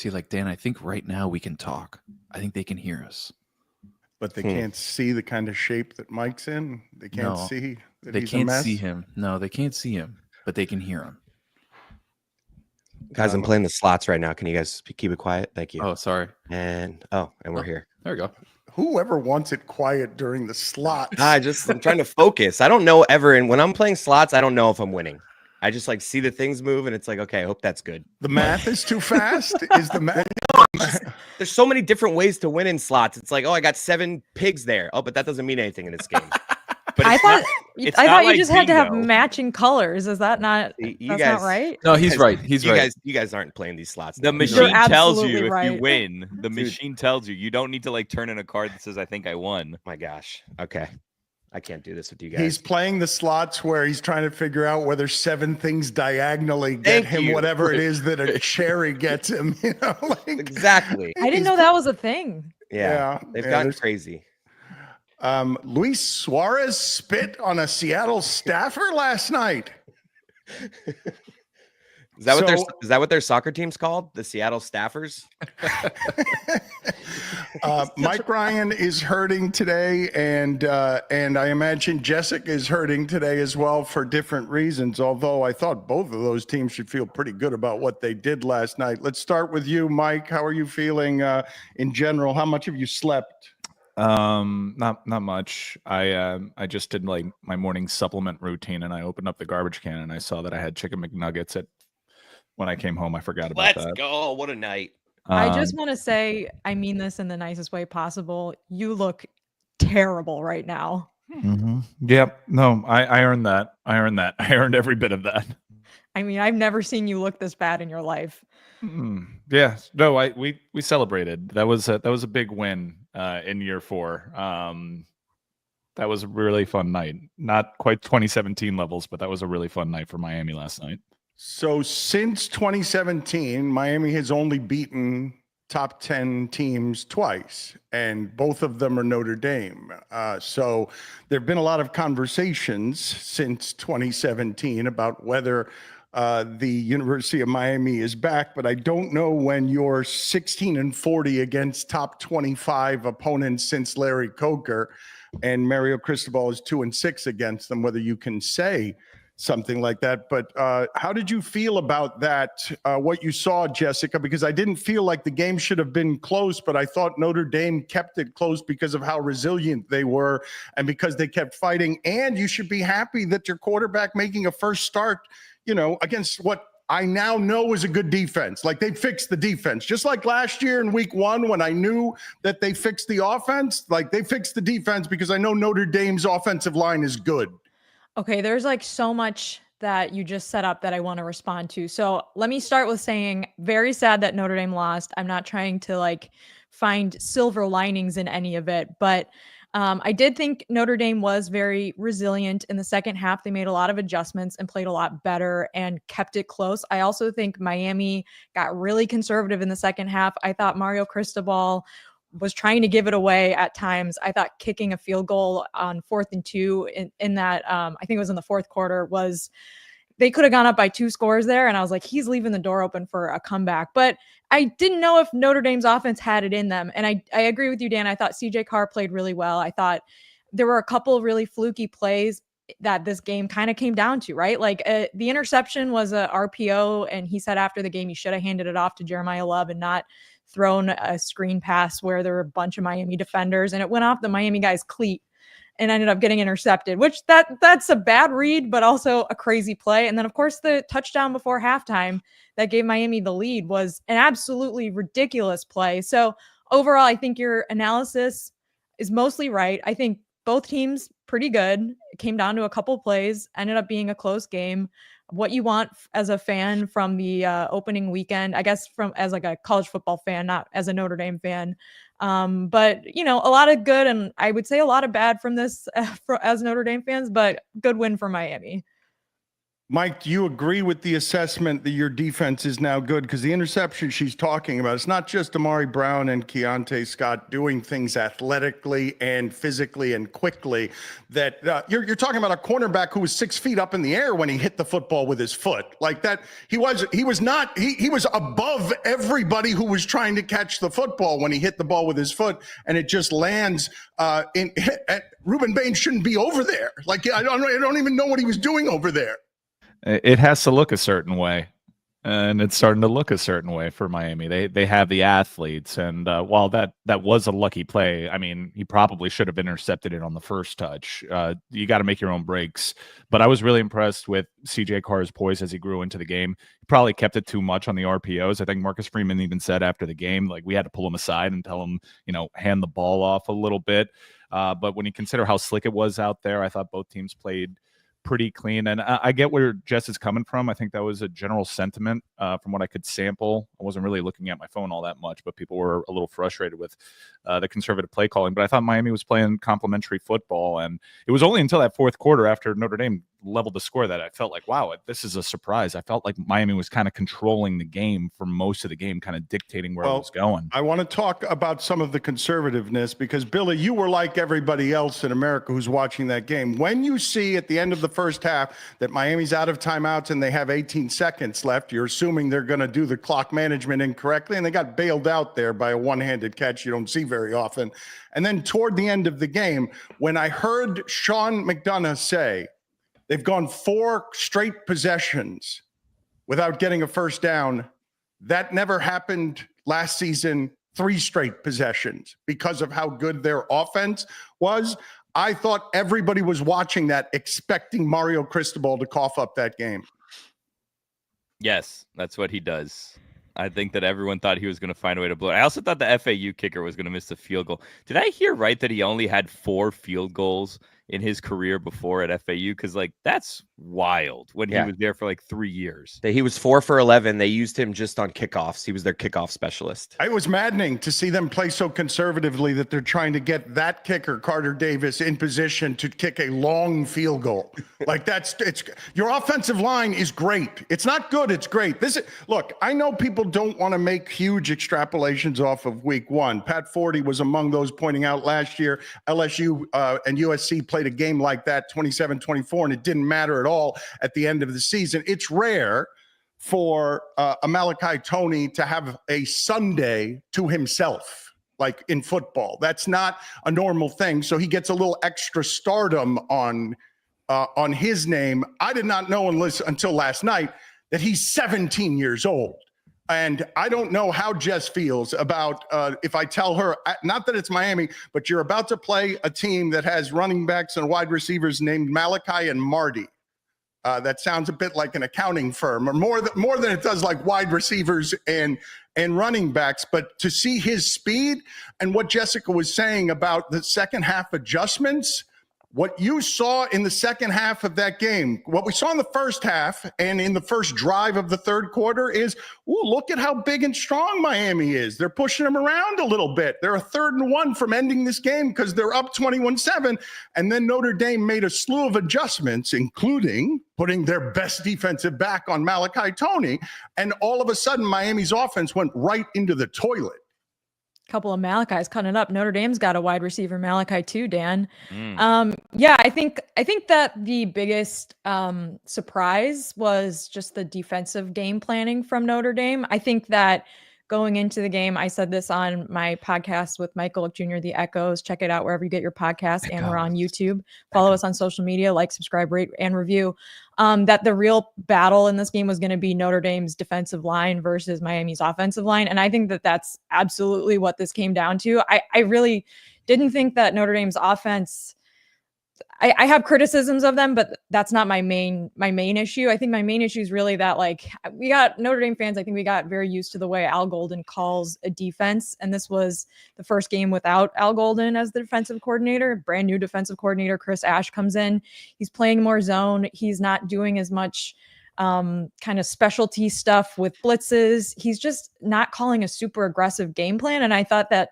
See, like, Dan, I think right now we can talk. I think they can hear us. But they can't see the kind of shape that Mike's in. They can't see that they he's can't a mess. see him. No, they can't see him, but they can hear him. Guys, I'm playing the slots right now. Can you guys keep it quiet? Thank you. Oh, sorry. And we're here. There we go. Whoever wants it quiet during the slots. I'm trying to focus. I don't know ever. And when I'm playing slots, I don't know if I'm winning. I just like see the things move and it's like, okay, I hope that's good. The math is too fast. Is the math? There's so many different ways to win in slots. It's like, oh, I got 7 pigs there. Oh, but that doesn't mean anything in this game. But I thought you just had to have matching colors. Is that not? That's not right. No, he's right. He's right. You guys aren't playing these slots. The machine tells you if you win. The machine tells you. You don't need to like turn in a card that says, "I think I won." My gosh. Okay. I can't do this with you guys. He's playing the slots where he's trying to figure out whether 7 things diagonally get him whatever it is that a cherry gets him. You know, like, exactly. I didn't know that was a thing. Yeah. They've gotten crazy. Luis Suarez spit on a Seattle staffer last night. Is that what their soccer team's called? The Seattle Staffers? Mike Ryan is hurting today, and I imagine Jessica is hurting today as well for different reasons, although I thought both of those teams should feel pretty good about what they did last night. Let's start with you, Mike. How are you feeling in general? How much have you slept? Not much. I just did like my morning supplement routine, and I opened up the garbage can and I saw that I had chicken McNuggets when I came home. I forgot about that. Let's go. What a night. I just want to say, I mean this in the nicest way possible. You look terrible right now. Mm-hmm. Yep. No, I earned that. I earned every bit of that. I mean, I've never seen you look this bad in your life. Yeah. No, we celebrated. That was a big win in year 4. That was a really fun night. Not quite 2017 levels, but that was a really fun night for Miami last night. So since 2017, Miami has only beaten top 10 teams twice, and both of them are Notre Dame. So there have been a lot of conversations since 2017 about whether the University of Miami is back, but I don't know when you're 16-40 against top 25 opponents since Larry Coker, and Mario Cristobal is 2-6 against them, whether you can say something like that. But how did you feel about that, what you saw, Jessica? Because I didn't feel like the game should have been close, but I thought Notre Dame kept it close because of how resilient they were and because they kept fighting. And you should be happy that your quarterback making a first start, you know, against what I now know is a good defense. Like, they fixed the defense. Just like last year in week 1 when I knew that they fixed the offense, like they fixed the defense because I know Notre Dame's offensive line is good. Okay, there's like so much that you just set up that I want to respond to. So let me start with saying, very sad that Notre Dame lost. I'm not trying to like find silver linings in any of it, but I did think Notre Dame was very resilient in the second half. They made a lot of adjustments and played a lot better and kept it close. I also think Miami got really conservative in the second half. I thought Mario Cristobal was trying to give it away at times. I thought kicking a field goal on 4th and 2 in that, I think it was in the fourth quarter, they could have gone up by 2 scores there. And I was like, he's leaving the door open for a comeback. But I didn't know if Notre Dame's offense had it in them. And I agree with you, Dan. I thought CJ Carr played really well. I thought there were a couple of really fluky plays that this game kind of came down to, right? Like the interception was a RPO, and he said after the game, he should have handed it off to Jeremiah Love and not thrown a screen pass where there were a bunch of Miami defenders, and it went off the Miami guy's cleat and ended up getting intercepted, which that's a bad read, but also a crazy play. And then of course the touchdown before halftime that gave Miami the lead was an absolutely ridiculous play. So overall, I think your analysis is mostly right. I think both teams pretty good. It came down to a couple plays, ended up being a close game. What you want as a fan from the opening weekend, I guess as like a college football fan, not as a Notre Dame fan. But, you know, a lot of good and I would say a lot of bad from this as Notre Dame fans, but good win for Miami. Mike, do you agree with the assessment that your defense is now good? Because the interception she's talking about, it's not just Amari Brown and Keontae Scott doing things athletically and physically and quickly. That you're talking about a cornerback who was 6 feet up in the air when he hit the football with his foot. Like that, he was above everybody who was trying to catch the football when he hit the ball with his foot, and it just lands Reuben Bain shouldn't be over there. Like I don't even know what he was doing over there. It has to look a certain way, and it's starting to look a certain way for Miami. They have the athletes, and while that was a lucky play, I mean, he probably should have intercepted it on the first touch. You got to make your own breaks. But I was really impressed with CJ Carr's poise as he grew into the game. He probably kept it too much on the RPOs. I think Marcus Freeman even said after the game, like, we had to pull him aside and tell him, hand the ball off a little bit. But when you consider how slick it was out there, I thought both teams played pretty clean. And I get where Jess is coming from. I think that was a general sentiment from what I could sample. I wasn't really looking at my phone all that much, but people were a little frustrated with the conservative play calling. But I thought Miami was playing complimentary football. And it was only until that fourth quarter after Notre Dame leveled the score that I felt like, wow, this is a surprise. I felt like Miami was kind of controlling the game for most of the game, kind of dictating where it was going. I want to talk about some of the conservativeness because, Billy, you were like everybody else in America who's watching that game. When you see at the end of the first half that Miami's out of timeouts and they have 18 seconds left, you're assuming they're going to do the clock management incorrectly, and they got bailed out there by a one-handed catch you don't see very often. And then toward the end of the game, when I heard Sean McDonough say, they've gone 4 straight possessions without getting a first down. That never happened last season, 3 straight possessions because of how good their offense was. I thought everybody was watching that expecting Mario Cristobal to cough up that game. Yes, that's what he does. I think that everyone thought he was going to find a way to blow it. I also thought the FAU kicker was going to miss the field goal. Did I hear right that he only had 4 field goals in his career before at FAU? Because, like, that's wild when he was there for like 3 years. He was 4 for 11. They used him just on kickoffs. He was their kickoff specialist. It was maddening to see them play so conservatively that they're trying to get that kicker, Carter Davis, in position to kick a long field goal. Like, it's your offensive line is great. It's not good. It's great. Look, I know people don't want to make huge extrapolations off of week 1. Pat Forty was among those pointing out last year LSU and USC played a game like that, 27-24, and it didn't matter at all at the end of the season. It's rare for a Malachi Toney to have a Sunday to himself, like in football. That's not a normal thing. So he gets a little extra stardom on his name. I did not know until last night that he's 17 years old. And I don't know how Jess feels about if I tell her, not that it's Miami, but you're about to play a team that has running backs and wide receivers named Malachi and Marty. That sounds a bit like an accounting firm, or more than it does like wide receivers and running backs. But to see his speed and what Jessica was saying about the second half adjustments, what you saw in the second half of that game, what we saw in the first half and in the first drive of the third quarter is, look at how big and strong Miami is. They're pushing them around a little bit. They're a 3rd and 1 from ending this game because they're up 21-7. And then Notre Dame made a slew of adjustments, including putting their best defensive back on Malachi Toney. And all of a sudden, Miami's offense went right into the toilet. Couple of Malachi's cutting it up. Notre Dame's got a wide receiver, Malachi too, Dan. I think that the biggest surprise was just the defensive game planning from Notre Dame. I think that going into the game, I said this on my podcast with Michael Jr., The Echoes. Check it out wherever you get your podcast. And we're on YouTube. Follow us on social media, like, subscribe, rate, and review. That the real battle in this game was going to be Notre Dame's defensive line versus Miami's offensive line. And I think that that's absolutely what this came down to. I really didn't think that Notre Dame's offense, I have criticisms of them, but that's not my main issue. I think my main issue is really that, like, we got Notre Dame fans. I think we got very used to the way Al Golden calls a defense. And this was the first game without Al Golden as the defensive coordinator. Brand new defensive coordinator, Chris Ash, comes in. He's playing more zone. He's not doing as much kind of specialty stuff with blitzes. He's just not calling a super aggressive game plan. And I thought that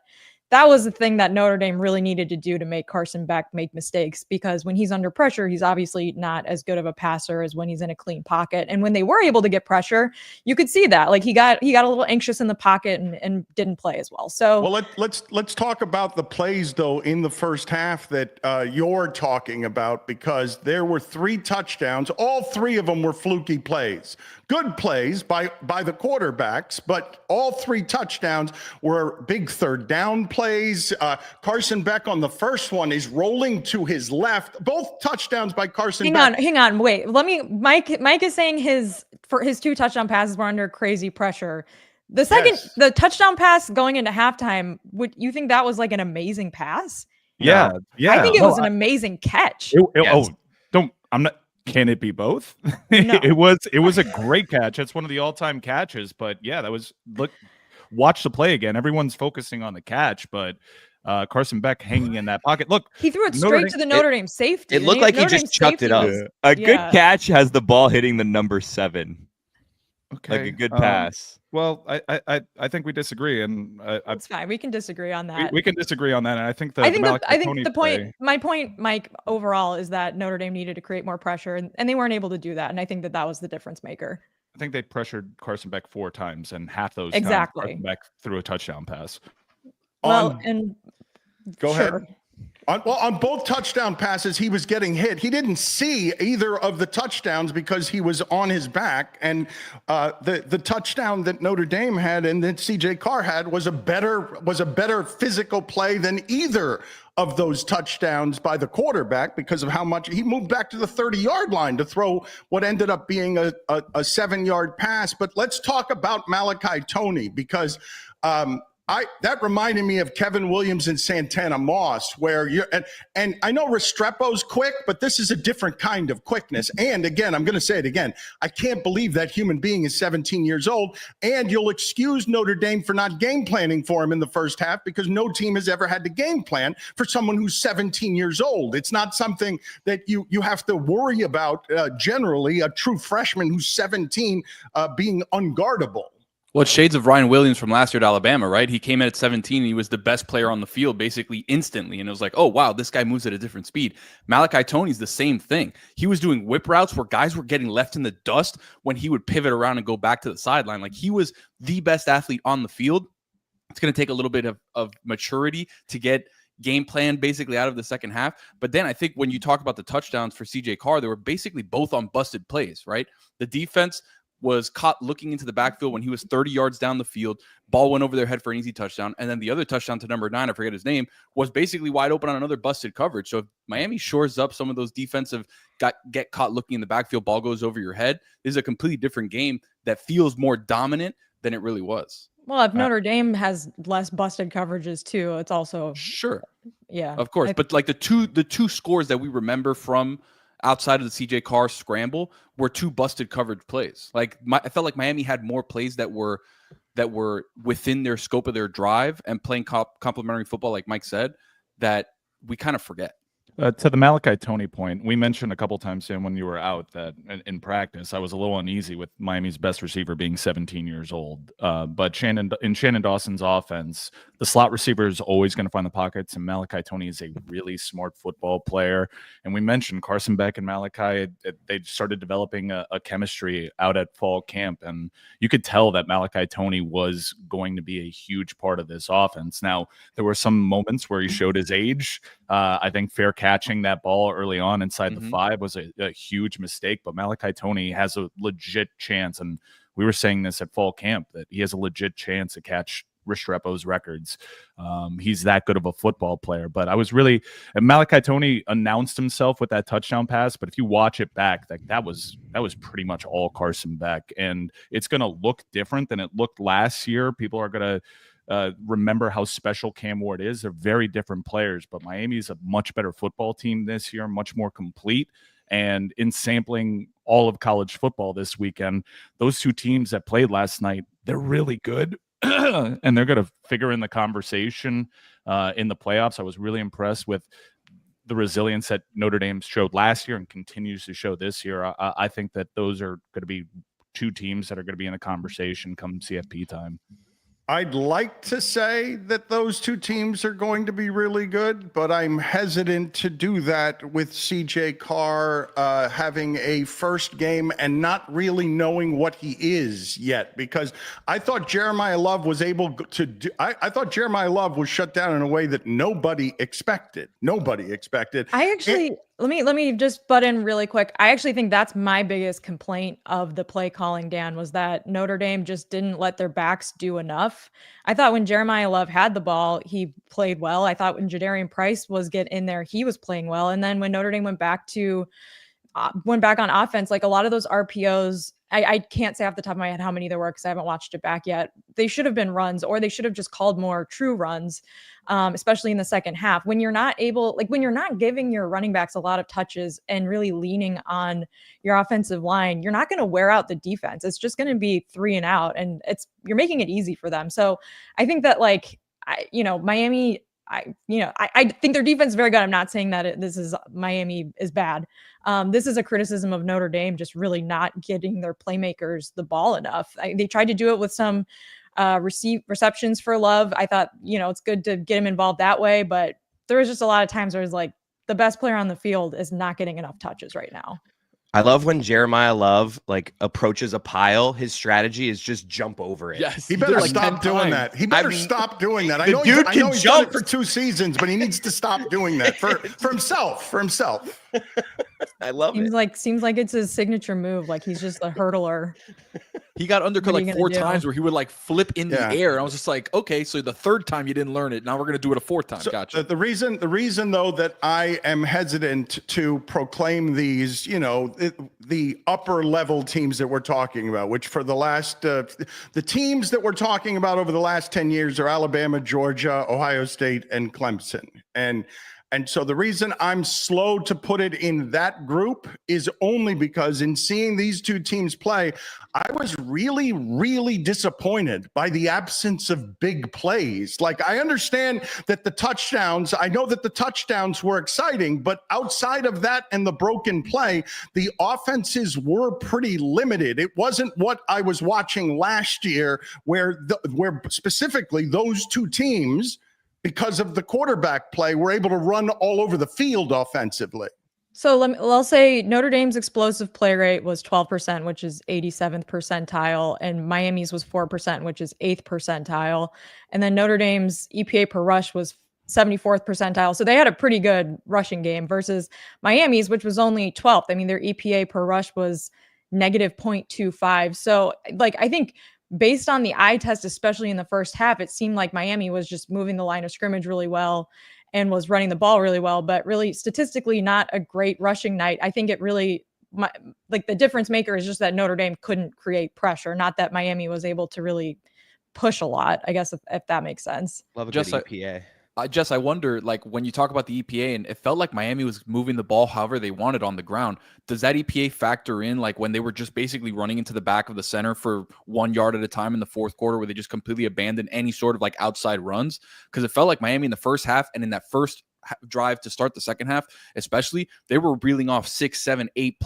that was the thing that Notre Dame really needed to do to make Carson Beck make mistakes, because when he's under pressure, he's obviously not as good of a passer as when he's in a clean pocket. And when they were able to get pressure, you could see that, like, he got a little anxious in the pocket and didn't play as well. So, well, let's talk about the plays though in the first half that you're talking about, because there were 3 touchdowns. All 3 of them were fluky plays, good plays by the quarterbacks, but all 3 touchdowns were big third down plays. Carson Beck on the first one is rolling to his left. Both touchdowns by Carson Beck. Hang on, wait. Mike is saying his 2 touchdown passes were under crazy pressure. The second, the touchdown pass going into halftime, would you think that was like an amazing pass? Yeah. I think it was an amazing catch. Oh, can it be both? No. It was a great catch. It's one of the all-time catches, but yeah, watch the play again. Everyone's focusing on the catch, but Carson Beck hanging in that pocket. Look, he threw it straight to the Notre Dame safety. It looked like he just chucked it up. A good catch has the ball hitting the number 7. Okay. Like a good pass. Well, I think we disagree, and It's fine. We can disagree on that. we can disagree on that. And I think my point, Mike, overall is that Notre Dame needed to create more pressure, and they weren't able to do that. And I think that was the difference maker. I think they pressured Carson Beck 4 times, and half those Exactly. times Carson Beck threw a touchdown pass. Well, and go sure. ahead. On both touchdown passes, he was getting hit. He didn't see either of the touchdowns because he was on his back. And the touchdown that Notre Dame had and that CJ Carr had was a better physical play than either of those touchdowns by the quarterback, because of how much he moved back to the 30-yard line to throw what ended up being a 7-yard pass. But let's talk about Malachi Toney, because that reminded me of Kevin Williams and Santana Moss, where and I know Restrepo's quick, but this is a different kind of quickness. And again, I'm going to say it again. I can't believe that human being is 17 years old, and you'll excuse Notre Dame for not game planning for him in the first half, because no team has ever had to game plan for someone who's 17 years old. It's not something that you have to worry about generally, a true freshman who's 17 being unguardable. Well, it's shades of Ryan Williams from last year at Alabama, right? He came in at 17 and he was the best player on the field basically instantly. And it was like, oh, wow, this guy moves at a different speed. Malachi Toney's the same thing. He was doing whip routes where guys were getting left in the dust when he would pivot around and go back to the sideline. Like, he was the best athlete on the field. It's going to take a little bit of maturity to get game plan basically out of the second half. But then I think when you talk about the touchdowns for CJ Carr, they were basically both on busted plays, right? The defense was caught looking into the backfield when he was 30 yards down the field. Ball went over their head for an easy touchdown. And then the other touchdown to number 9, I forget his name, was basically wide open on another busted coverage. So if Miami shores up some of those defensive get caught looking in the backfield, ball goes over your head, this is a completely different game that feels more dominant than it really was. Well, if Notre Dame has less busted coverages too, it's also sure. Yeah. Of course. But like the two scores that we remember from outside of the CJ Carr scramble were 2 busted coverage plays. Like I felt like Miami had more plays that were within their scope of their drive and playing complementary football, like Mike said, that we kind of forget. To the Malachi Toney point, we mentioned a couple times, Sam, when you were out, that in practice, I was a little uneasy with Miami's best receiver being 17 years old. But Shannon Dawson's offense, the slot receiver is always going to find the pockets, and Malachi Toney is a really smart football player. And we mentioned Carson Beck and Malachi, they started developing a chemistry out at fall camp, and you could tell that Malachi Toney was going to be a huge part of this offense. Now, there were some moments where he showed his age. I think fair catching that ball early on inside the 5 was a huge mistake, but Malachi Toney has a legit chance, and we were saying this at fall camp, that he has a legit chance to catch Restrepo's records. He's that good of a football player. But Malachi Toney announced himself with that touchdown pass, but if you watch it back, that was pretty much all Carson Beck, and it's going to look different than it looked last year. People are going to remember how special Cam Ward is. They're very different players, but Miami's a much better football team this year, much more complete. And in sampling all of college football this weekend, those 2 teams that played last night, they're really good. And they're going to figure in the conversation in the playoffs. I was really impressed with the resilience that Notre Dame showed last year and continues to show this year. I think that those are going to be 2 teams that are going to be in the conversation come CFP time. I'd like to say that those two teams are going to be really good, but I'm hesitant to do that with CJ Carr having a first game and not really knowing what he is yet, because I thought Jeremiah Love was able to do, I thought Jeremiah Love was shut down in a way that nobody expected. Nobody expected. I actually let me just butt in really quick. I actually think that's my biggest complaint of the play calling, Dan, was that Notre Dame just didn't let their backs do enough. I thought when Jeremiah Love had the ball, he played well. I thought when Jadarian Price was getting in there, he was playing well. And then when Notre Dame went back on offense, like a lot of those RPOs, I can't say off the top of my head how many there were because I haven't watched it back yet. They should have been runs, or they should have just called more true runs, especially in the second half. When you're not when you're not giving your running backs a lot of touches and really leaning on your offensive line, you're not going to wear out the defense. It's just going to be 3 and out, and you're making it easy for them. So I think that Miami, I think their defense is very good. I'm not saying that Miami is bad. This is a criticism of Notre Dame just really not getting their playmakers the ball enough. They tried to do it with some receptions for Love. I thought, it's good to get him involved that way, but there was just a lot of times where it's like the best player on the field is not getting enough touches right now. I love when Jeremiah Love approaches a pile. His strategy is just jump over it. Yes, he better stop doing that. He better stop doing that. I know he's done it for 2 seasons, but he needs to stop doing that for himself. For himself. I love it. Seems like it's his signature move. Like he's just a hurdler. He got undercut like 4 times where he would flip in the air. And I was just like, okay, so the 3rd time you didn't learn it. Now we're going to do it a 4th time. So gotcha. The reason though that I am hesitant to proclaim these, the upper level teams that we're talking about, which for the last, the teams that we're talking about over the last 10 years are Alabama, Georgia, Ohio State, and Clemson. And so the reason I'm slow to put it in that group is only because in seeing these two teams play, I was really, really disappointed by the absence of big plays. I understand that I know that the touchdowns were exciting, but outside of that and the broken play, the offenses were pretty limited. It wasn't what I was watching last year where specifically those two teams, because of the quarterback play, we're able to run all over the field offensively. So I'll say Notre Dame's explosive play rate was 12%, which is 87th percentile, and Miami's was 4%, which is 8th percentile. And then Notre Dame's EPA per rush was 74th percentile. So they had a pretty good rushing game versus Miami's, which was only 12th. I mean, their EPA per rush was negative 0.25. So I think based on the eye test, especially in the first half, it seemed like Miami was just moving the line of scrimmage really well and was running the ball really well, but really statistically not a great rushing night. I think it really, the difference maker is just that Notre Dame couldn't create pressure, not that Miami was able to really push a lot, I guess, if that makes sense. Love a good EPA. I wonder, when you talk about the EPA, and it felt like Miami was moving the ball however they wanted on the ground. Does that EPA factor in, when they were just basically running into the back of the center for 1 yard at a time in the 4th quarter, where they just completely abandoned any sort of outside runs? Because it felt like Miami in the first half and in that first drive to start the second half, especially, they were reeling off 6, 7, 8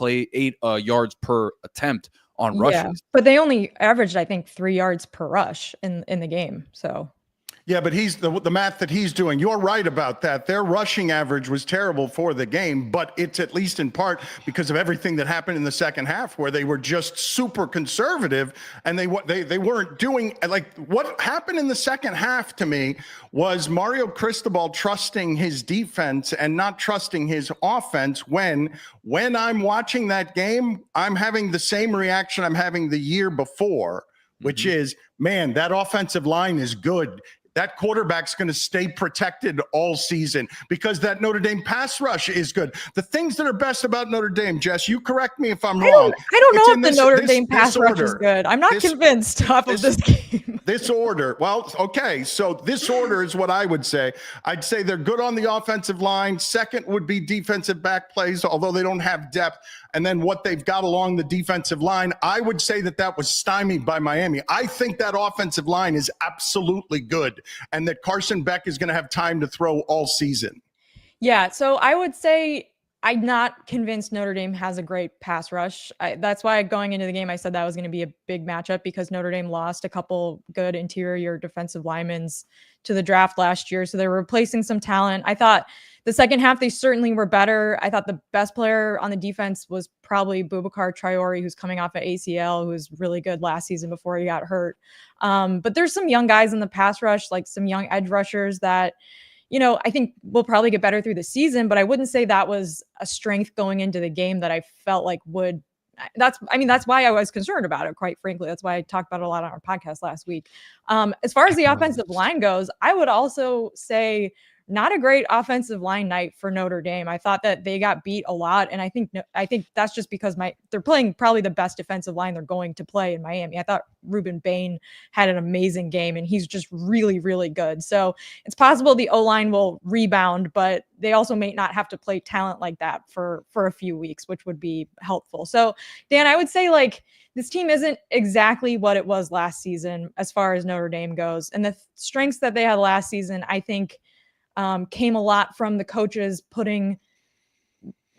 yards per attempt on rushes. Yeah, but they only averaged, I think, 3 yards per rush in the game. So. Yeah, but he's the math that he's doing. You're right about that. Their rushing average was terrible for the game, but it's at least in part because of everything that happened in the second half, where they were just super conservative and they weren't doing what happened in the second half to me was Mario Cristobal trusting his defense and not trusting his offense. When I'm watching that game, I'm having the same reaction I'm having the year before, which is, man, that offensive line is good. That quarterback's going to stay protected all season because that Notre Dame pass rush is good. The things that are best about Notre Dame, Jess, you correct me if I'm wrong. I don't know if the Notre Dame pass rush is good. I'm not convinced off of this game. This order. Well, okay. So this order is what I would say. I'd say they're good on the offensive line. Second would be defensive back plays, although they don't have depth. And then what they've got along the defensive line, I would say that was stymied by Miami. I think that offensive line is absolutely good and that Carson Beck is going to have time to throw all season. Yeah, so I would say I'm not convinced Notre Dame has a great pass rush. That's why going into the game, I said that was going to be a big matchup because Notre Dame lost a couple good interior defensive linemen to the draft last year. So they were replacing some talent. I thought the second half, they certainly were better. I thought the best player on the defense was probably Boubacar Traore, who's coming off an ACL, who was really good last season before he got hurt. But there's some young guys in the pass rush, like some young edge rushers that, I think we'll probably get better through the season, but I wouldn't say that was a strength going into the game that I felt like that's why I was concerned about it, quite frankly. That's why I talked about it a lot on our podcast last week. As far as the offensive line goes, I would also say not a great offensive line night for Notre Dame. I thought that they got beat a lot. And I think that's just because they're playing probably the best defensive line they're going to play in Miami. I thought Ruben Bain had an amazing game and he's just really, really good. So it's possible the O-line will rebound, but they also may not have to play talent like that for a few weeks, which would be helpful. So Dan, I would say this team isn't exactly what it was last season as far as Notre Dame goes. And the strengths that they had last season, I think, came a lot from the coaches putting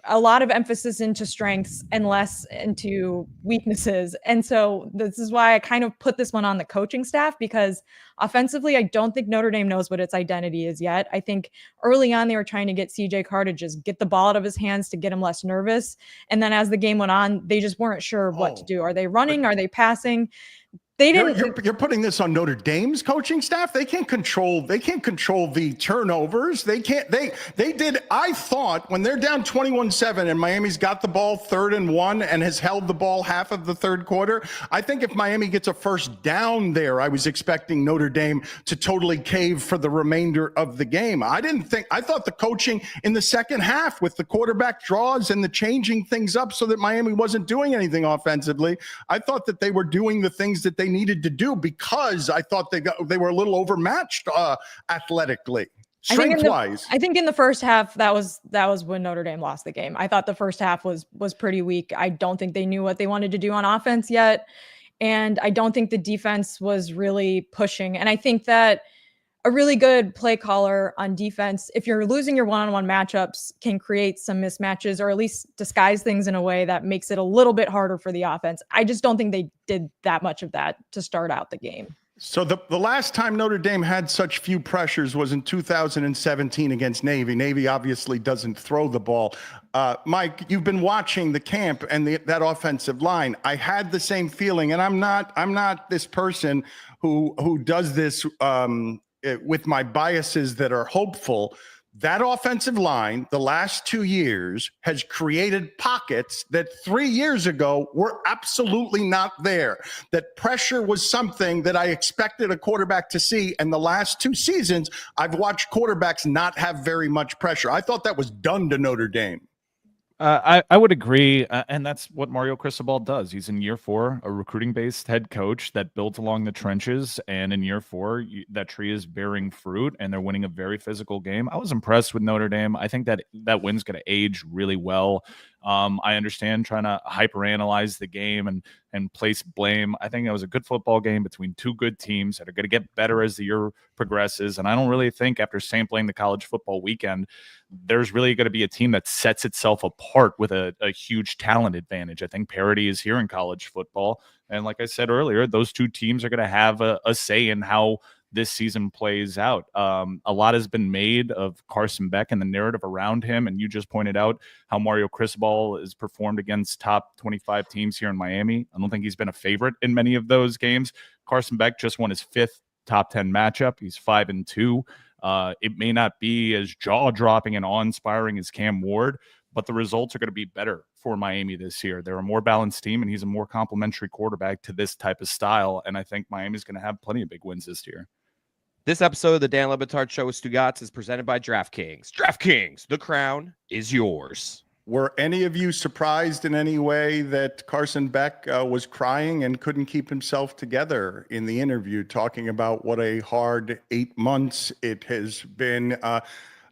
a lot of emphasis into strengths and less into weaknesses. And so this is why I kind of put this one on the coaching staff, because offensively, I don't think Notre Dame knows what its identity is yet. I think early on, they were trying to get CJ Carr to just get the ball out of his hands to get him less nervous. And then as the game went on, they just weren't sure what to do. Are they running? Are they passing? They didn't. You're putting this on Notre Dame's coaching staff. They can't control the turnovers. They did. I thought when they're down 21-7 and Miami's got the ball 3rd and 1 and has held the ball half of the third quarter. I think if Miami gets a first down there, I was expecting Notre Dame to totally cave for the remainder of the game. I thought the coaching in the second half with the quarterback draws and the changing things up so that Miami wasn't doing anything offensively. I thought that they were doing the things that they needed to do because I thought they were a little overmatched athletically, strength-wise. I think in the first half, that was when Notre Dame lost the game. I thought the first half was pretty weak. I don't think they knew what they wanted to do on offense yet, and I don't think the defense was really pushing. And I think that a really good play caller on defense, if you're losing your one-on-one matchups, can create some mismatches or at least disguise things in a way that makes it a little bit harder for the offense. I just don't think they did that much of that to start out the game. So the last time Notre Dame had such few pressures was in 2017 against Navy. Navy obviously doesn't throw the ball. Mike, you've been watching the camp and that offensive line. I had the same feeling, and I'm not this person who does this with my biases that are hopeful. That offensive line, the last 2 years, has created pockets that 3 years ago were absolutely not there. That pressure was something that I expected a quarterback to see. And the last 2 seasons, I've watched quarterbacks not have very much pressure. I thought that was done to Notre Dame. I would agree, and that's what Mario Cristobal does. He's in year 4, a recruiting-based head coach that builds along the trenches, and in year 4, that tree is bearing fruit, and they're winning a very physical game. I was impressed with Notre Dame. I think that win's going to age really well. I understand trying to hyperanalyze the game and place blame. I think it was a good football game between 2 good teams that are going to get better as the year progresses. And I don't really think after sampling the college football weekend, there's really going to be a team that sets itself apart with a huge talent advantage. I think parity is here in college football. And like I said earlier, those 2 teams are going to have a say in how this season plays out. A lot has been made of Carson Beck and the narrative around him. And you just pointed out how Mario Cristobal has performed against top 25 teams here in Miami. I don't think he's been a favorite in many of those games. Carson Beck just won his 5th top 10 matchup. He's 5-2. It may not be as jaw-dropping and awe-inspiring as Cam Ward, but the results are going to be better for Miami this year. They're a more balanced team, and he's a more complimentary quarterback to this type of style. And I think Miami's going to have plenty of big wins this year. This episode of the Dan Le Batard Show with Stugotz is presented by DraftKings. DraftKings, the crown is yours. Were any of you surprised in any way that Carson Beck was crying and couldn't keep himself together in the interview, talking about what a hard 8 months it has been?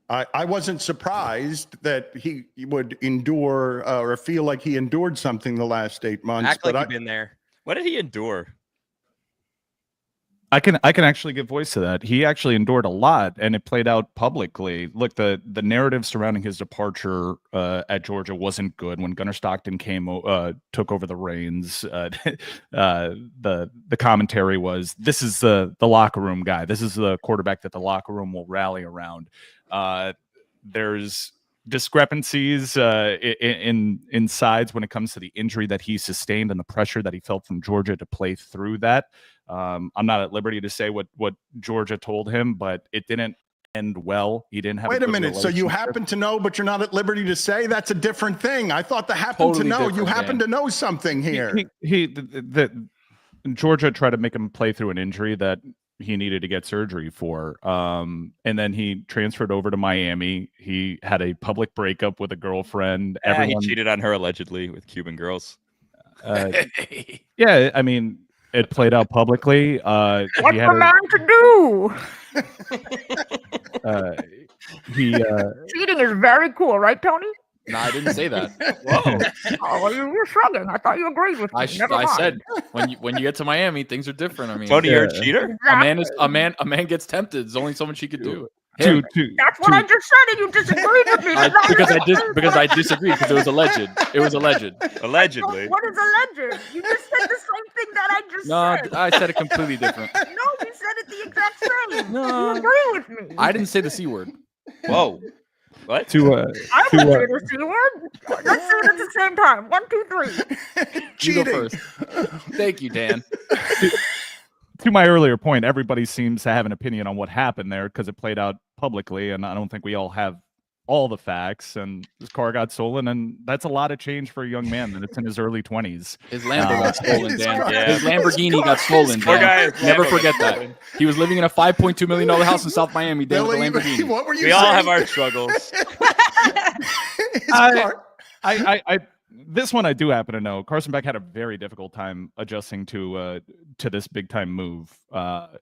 I wasn't surprised that he would endure or feel like he endured something the last 8 months. Act like you've been there. What did he endure? I can actually give voice to that. He actually endured a lot, and it played out publicly. Look, the narrative surrounding his departure at Georgia wasn't good. When Gunnar Stockton took over the reins, the commentary was, "This is the locker room guy. This is the quarterback that the locker room will rally around." There's discrepancies in sides when it comes to the injury that he sustained and the pressure that he felt from Georgia to play through that. I'm not at liberty to say what Georgia told him, but it didn't end well. He didn't have. Wait a minute. So you happen to know, but you're not at liberty to say? That's a different thing. I thought the happen to know. You happen to know something here. Georgia tried to make him play through an injury that he needed to get surgery for. And then he transferred over to Miami. He had a public breakup with a girlfriend. He cheated on her allegedly with Cuban girls. Yeah, I mean, it played out publicly. What's the man to do? Cheating is very cool, right, Tony? No, I didn't say that. Whoa. Oh, well, you were shrugging. I thought you agreed with me. I said when you get to Miami, things are different. I mean, Tony, you're a cheater. a man gets tempted. There's only so much he could do. That's what I just said, and you disagreed with me. Because I disagreed because it was alleged. It was alleged. Allegedly. What is alleged? You just said the same thing that I just said. No, I said it completely different. No, you said it the exact same. No. You agree with me. I didn't say the C word. Whoa. What? I would say the C word. Let's say it at the same time. 1, 2, 3. You go first. Thank you, Dan. To my earlier point, everybody seems to have an opinion on what happened there because it played out publicly, and I don't think we all have all the facts. And his car got stolen, and that's a lot of change for a young man that it's in his early 20s. His Lambo got stolen, Dan. Yeah. His Lamborghini got stolen, Dan. Never forget that. He was living in a $5.2 million house in South Miami, Dan, with a Lamborghini. What were you We saying? all have our struggles. This one I do happen to know. Carson Beck had a very difficult time adjusting to this big time move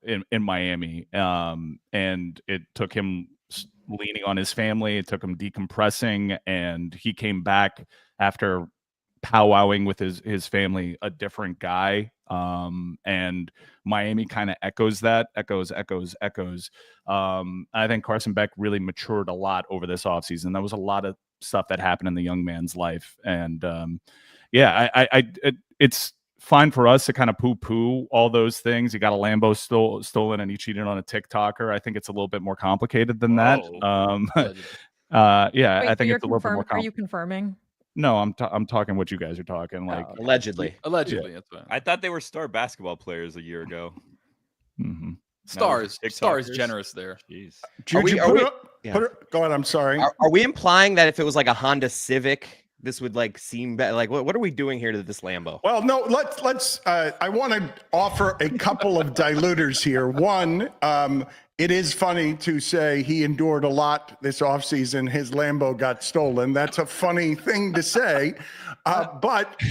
in Miami, and it took him leaning on his family. It took him decompressing, and he came back after powwowing with his family a different guy. And Miami kind of echoes that. Echoes. I think Carson Beck really matured a lot over this offseason. That was a lot of stuff that happened in the young man's life. And it's fine for us to kind of poo-poo all those things. He got a Lambo stolen and he cheated on a TikToker. I think it's a little bit more complicated than that. Wait, I think it's a little bit more Are you confirming? No, I'm talking what you guys are talking, like Allegedly. Allegedly, that's fine. I thought they were star basketball players a year ago. mm-hmm. Star is TikTokers. generous there. Jeez. Go ahead. I'm sorry. Are we implying that if it was like a Honda Civic, this would like seem better? Like, what are we doing here to this Lambo? Well, no, let's I want to offer a couple of diluters here. One, it is funny to say he endured a lot this offseason. His Lambo got stolen. That's a funny thing to say. But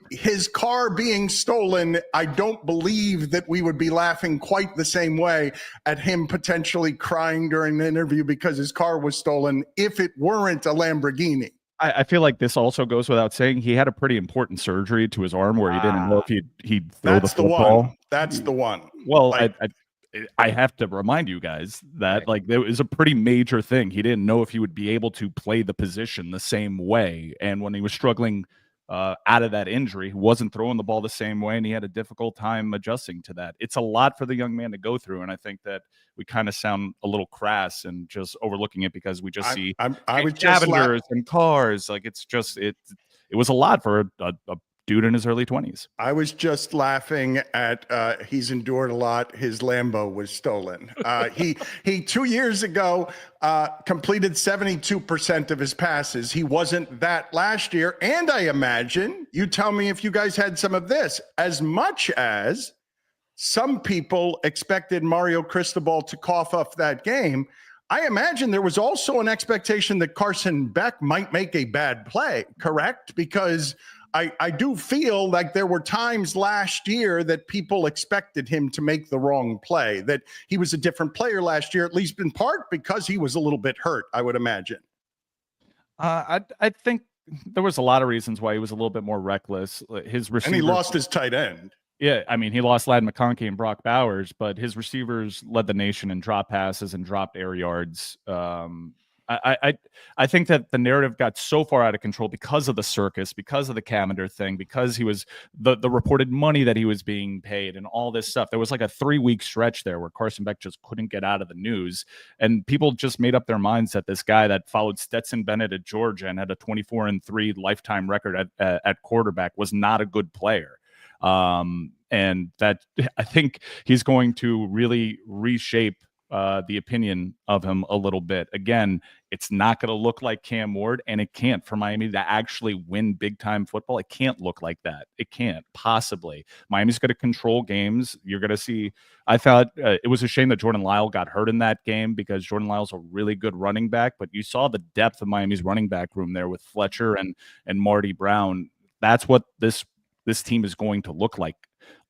his car being stolen, I don't believe that we would be laughing quite the same way at him potentially crying during the interview because his car was stolen if it weren't a Lamborghini. I feel like this also goes without saying. He had a pretty important surgery to his arm where he didn't know if he'd throw the football. That's the one. Well, I have to remind you guys that like there was a pretty major thing. He didn't know if he would be able to play the position the same way. And when he was struggling out of that injury, he wasn't throwing the ball the same way, and he had a difficult time adjusting to that. It's a lot for the young man to go through, and I think that we kind of sound a little crass and just overlooking it because we just see scavengers and cars. Like it was a lot for a dude in his early 20s. I was just laughing at he's endured a lot. His Lambo was stolen. He 2 years ago completed 72% of his passes. He wasn't that last year. And I imagine, you tell me if you guys had some of this, as much as some people expected Mario Cristobal to cough up that game, I imagine there was also an expectation that Carson Beck might make a bad play, correct? Because I do feel like there were times last year that people expected him to make the wrong play, that he was a different player last year, at least in part because he was a little bit hurt, I would imagine. I think there was a lot of reasons why he was a little bit more reckless. His receiver, and he lost his tight end. Yeah, I mean, he lost Ladd McConkey and Brock Bowers, but his receivers led the nation in drop passes and dropped air yards. I think that the narrative got so far out of control because of the circus, because of the Camander thing, because he was the reported money that he was being paid and all this stuff. There was like a 3-week stretch there where Carson Beck just couldn't get out of the news, and people just made up their minds that this guy that followed Stetson Bennett at Georgia and had a 24-3 lifetime record at quarterback was not a good player. And that I think he's going to really reshape the opinion of him a little bit. Again, it's not going to look like Cam Ward, and it can't for Miami to actually win big time football. It can't look like that. It can't possibly. Miami's going to control games. You're going to see. I thought it was a shame that Jordan Lyle got hurt in that game because Jordan Lyle's a really good running back, but you saw the depth of Miami's running back room there with Fletcher and Marty Brown. That's what this team is going to look like.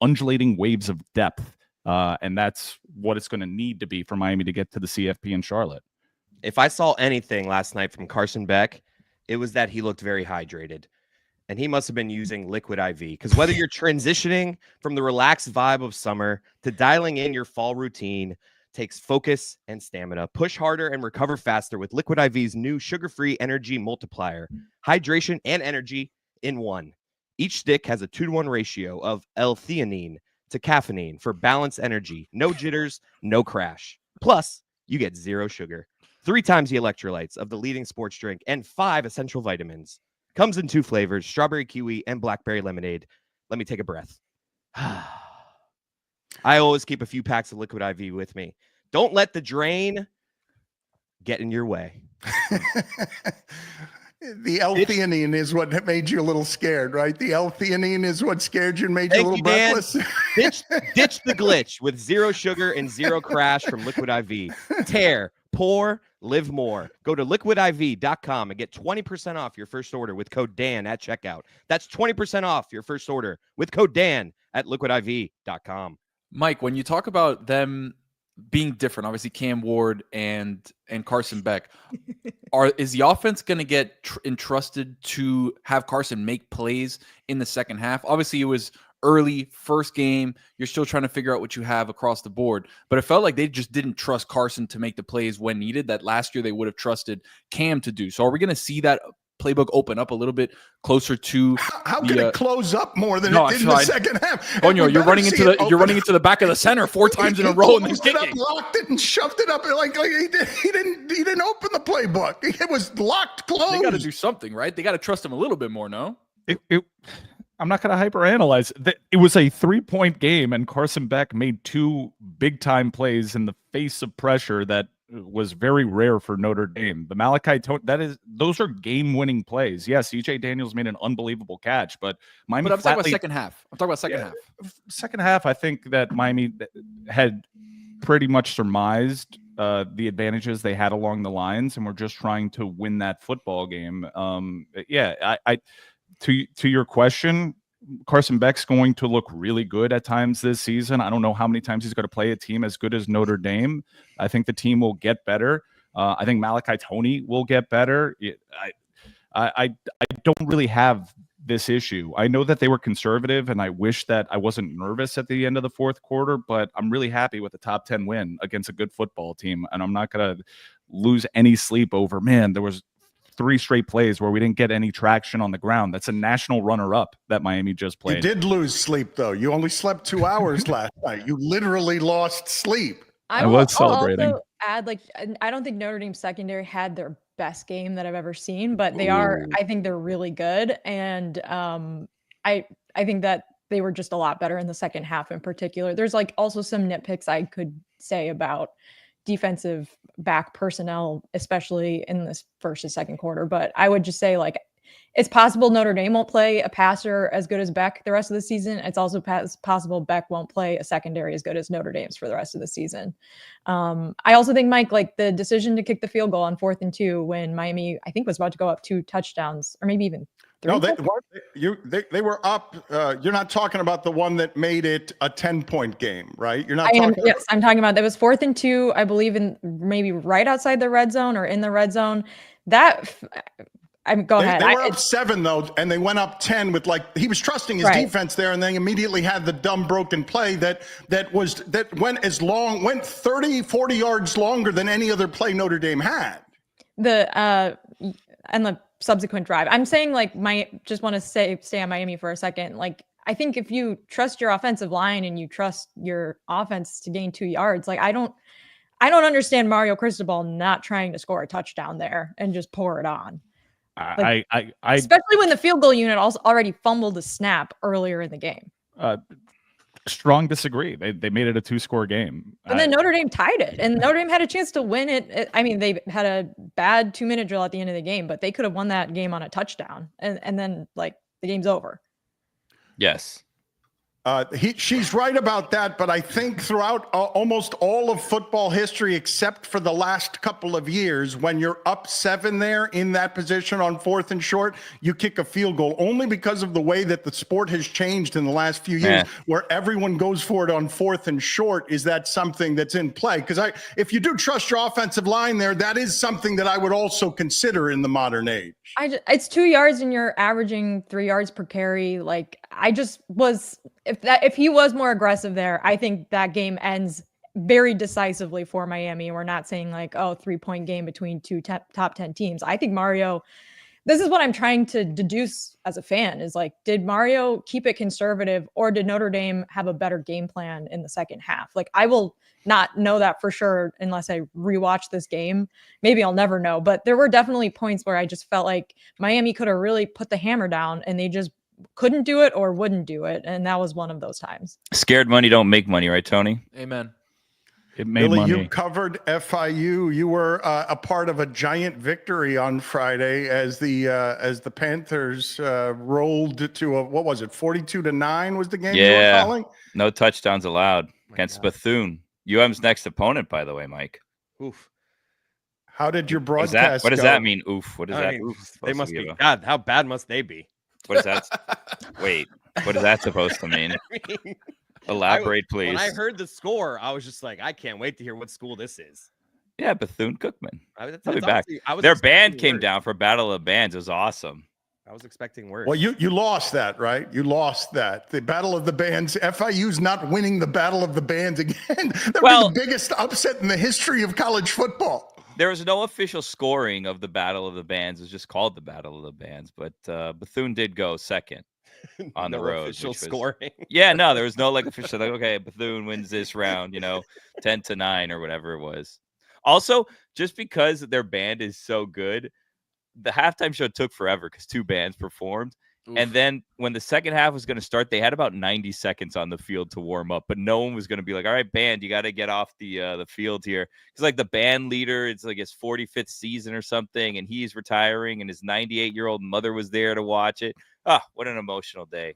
Undulating waves of depth. And that's what it's going to need to be for Miami to get to the CFP in Charlotte. If I saw anything last night from Carson Beck, it was that he looked very hydrated. And he must have been using Liquid IV. Because whether you're transitioning from the relaxed vibe of summer to dialing in your fall routine takes focus and stamina. Push harder and recover faster with Liquid IV's new sugar-free energy multiplier. Hydration and energy in one. Each stick has a 2-to-1 ratio of L-theanine to caffeine for balanced energy. No jitters, no crash. Plus, you get 0 sugar, 3 times the electrolytes of the leading sports drink, and 5 essential vitamins. Comes in 2 flavors, strawberry kiwi and blackberry lemonade. Let me take a breath. I always keep a few packs of Liquid IV with me. Don't let the drain get in your way. The L-theanine is what made you a little scared, right? The L-theanine is what scared you and made you a little breathless. Ditch the glitch with 0 sugar and 0 crash from Liquid IV. Tear, pour, live more. Go to liquidiv.com and get 20% off your first order with code Dan at checkout. That's 20% off your first order with code Dan at liquidiv.com. Mike, when you talk about them being different, obviously Cam Ward and Carson Beck, is the offense going to get entrusted to have Carson make plays in the second half? Obviously, it was early, first game. You're still trying to figure out what you have across the board. But it felt like they just didn't trust Carson to make the plays when needed that last year they would have trusted Cam to do. So are we going to see that playbook open up a little bit closer to how can it close up more than it did in the second half? Oh, you're running into the back of the center 4 times in a row and then kicking. Locked it and shoved it up like he didn't open the playbook. It was locked closed. They got to do something, right? They got to trust him a little bit more, no? I'm not going to hyperanalyze. It was a 3-point game, and Carson Beck made 2 big-time plays in the face of pressure that was very rare for Notre Dame. The Malachi those are game-winning plays. Yes, EJ Daniels made an unbelievable catch, but Miami. But I'm talking about second half. Half. Second half, I think that Miami had pretty much surmised the advantages they had along the lines, and we're just trying to win that football game. To your question, Carson Beck's going to look really good at times this season. I don't know how many times he's going to play a team as good as Notre Dame. I think the team will get better. I think Malachi Toney will get better. I don't really have this issue. I know that they were conservative, and I wish that I wasn't nervous at the end of the fourth quarter, but I'm really happy with the top 10 win against a good football team, and I'm not going to lose any sleep over, man, there was 3 straight plays where we didn't get any traction on the ground. That's a national runner-up that Miami just played. You did lose sleep, though. You only slept 2 hours last night. You literally lost sleep. I was celebrating. I'll also add, I don't think Notre Dame secondary had their best game that I've ever seen, but they are. I think they're really good, and I think that they were just a lot better in the second half in particular. There's also some nitpicks I could say about defensive back personnel, especially in this first and second quarter. But I would just say, it's possible Notre Dame won't play a passer as good as Beck the rest of the season. It's also possible Beck won't play a secondary as good as Notre Dame's for the rest of the season. I also think, Mike, the decision to kick the field goal on 4th and 2 when Miami, I think, was about to go up 2 touchdowns, or maybe even 3. No, they were up. You're not talking about the one that made it a 10-point game, right? You're not. Yes, I'm talking about that was 4th and 2, I believe, in maybe right outside the red zone or in the red zone. That Go They ahead. were up 7 though, and they went up 10 with he was trusting his defense there, and they immediately had the dumb broken play that went 30, 40 yards longer than any other play Notre Dame had. And the subsequent drive. I'm saying just want to stay on Miami for a second. Like, I think if you trust your offensive line and you trust your offense to gain 2 yards, I don't understand Mario Cristobal not trying to score a touchdown there and just pour it on. Especially when the field goal unit also already fumbled the snap earlier in the game. Strong disagree. They made it a 2-score game. And then Notre Dame tied it. And Notre Dame had a chance to win it. I mean, they had a bad 2-minute drill at the end of the game, but they could have won that game on a touchdown. And then the game's over. Yes. She's right about that, but I think throughout almost all of football history, except for the last couple of years, when you're up 7 there in that position on 4th and short, you kick a field goal, only because of the way that the sport has changed in the last few years, where everyone goes for it on 4th and short. Is that something that's in play? Because if you do trust your offensive line there, that is something that I would also consider in the modern age. It's 2 yards and you're averaging 3 yards per carry. If he was more aggressive there, I think that game ends very decisively for Miami. We're not saying 3-point game between two top 10 teams. I think Mario, this is what I'm trying to deduce as a fan, is did Mario keep it conservative, or did Notre Dame have a better game plan in the second half? I will not know that for sure unless I rewatch this game. Maybe I'll never know, but there were definitely points where I just felt like Miami could have really put the hammer down and they just couldn't do it or wouldn't do it. And that was one of those times. Scared money don't make money, right, Tony? Amen. It made Billy, money. you covered FIU. You were a part of a giant victory on Friday as the Panthers rolled to what was it, 42-9 was the game you were calling? No touchdowns allowed against Bethune. UM's next opponent, by the way, Mike. Oof. How did your broadcast What does go? that mean? Oof. What does that? Oof, they must be. God, how bad must they be? What is that? Wait, what is that supposed to mean? Elaborate, please. When I heard the score, I was just like, I can't wait to hear what school this is. Yeah, Bethune-Cookman. I'll be back. Their band came down for Battle of the Bands. It was awesome. I was expecting worse. Well, you lost that, right? You lost that. The Battle of the Bands. FIU's not winning the Battle of the Bands again. That was the biggest upset in the history of college football. There was no official scoring of the Battle of the Bands. It was just called the Battle of the Bands. But Bethune did go second on the road. Official scoring. Yeah, no, there was no official. Okay, Bethune wins this round, 10-9 or whatever it was. Also, just because their band is so good, the halftime show took forever because 2 bands performed. Oof. And then when the second half was going to start, they had about 90 seconds on the field to warm up, but no one was going to be like, all right, band, you got to get off the field here. Because the band leader, it's his 45th season or something, and he's retiring, and his 98-year-old mother was there to watch it. Ah, what an emotional day.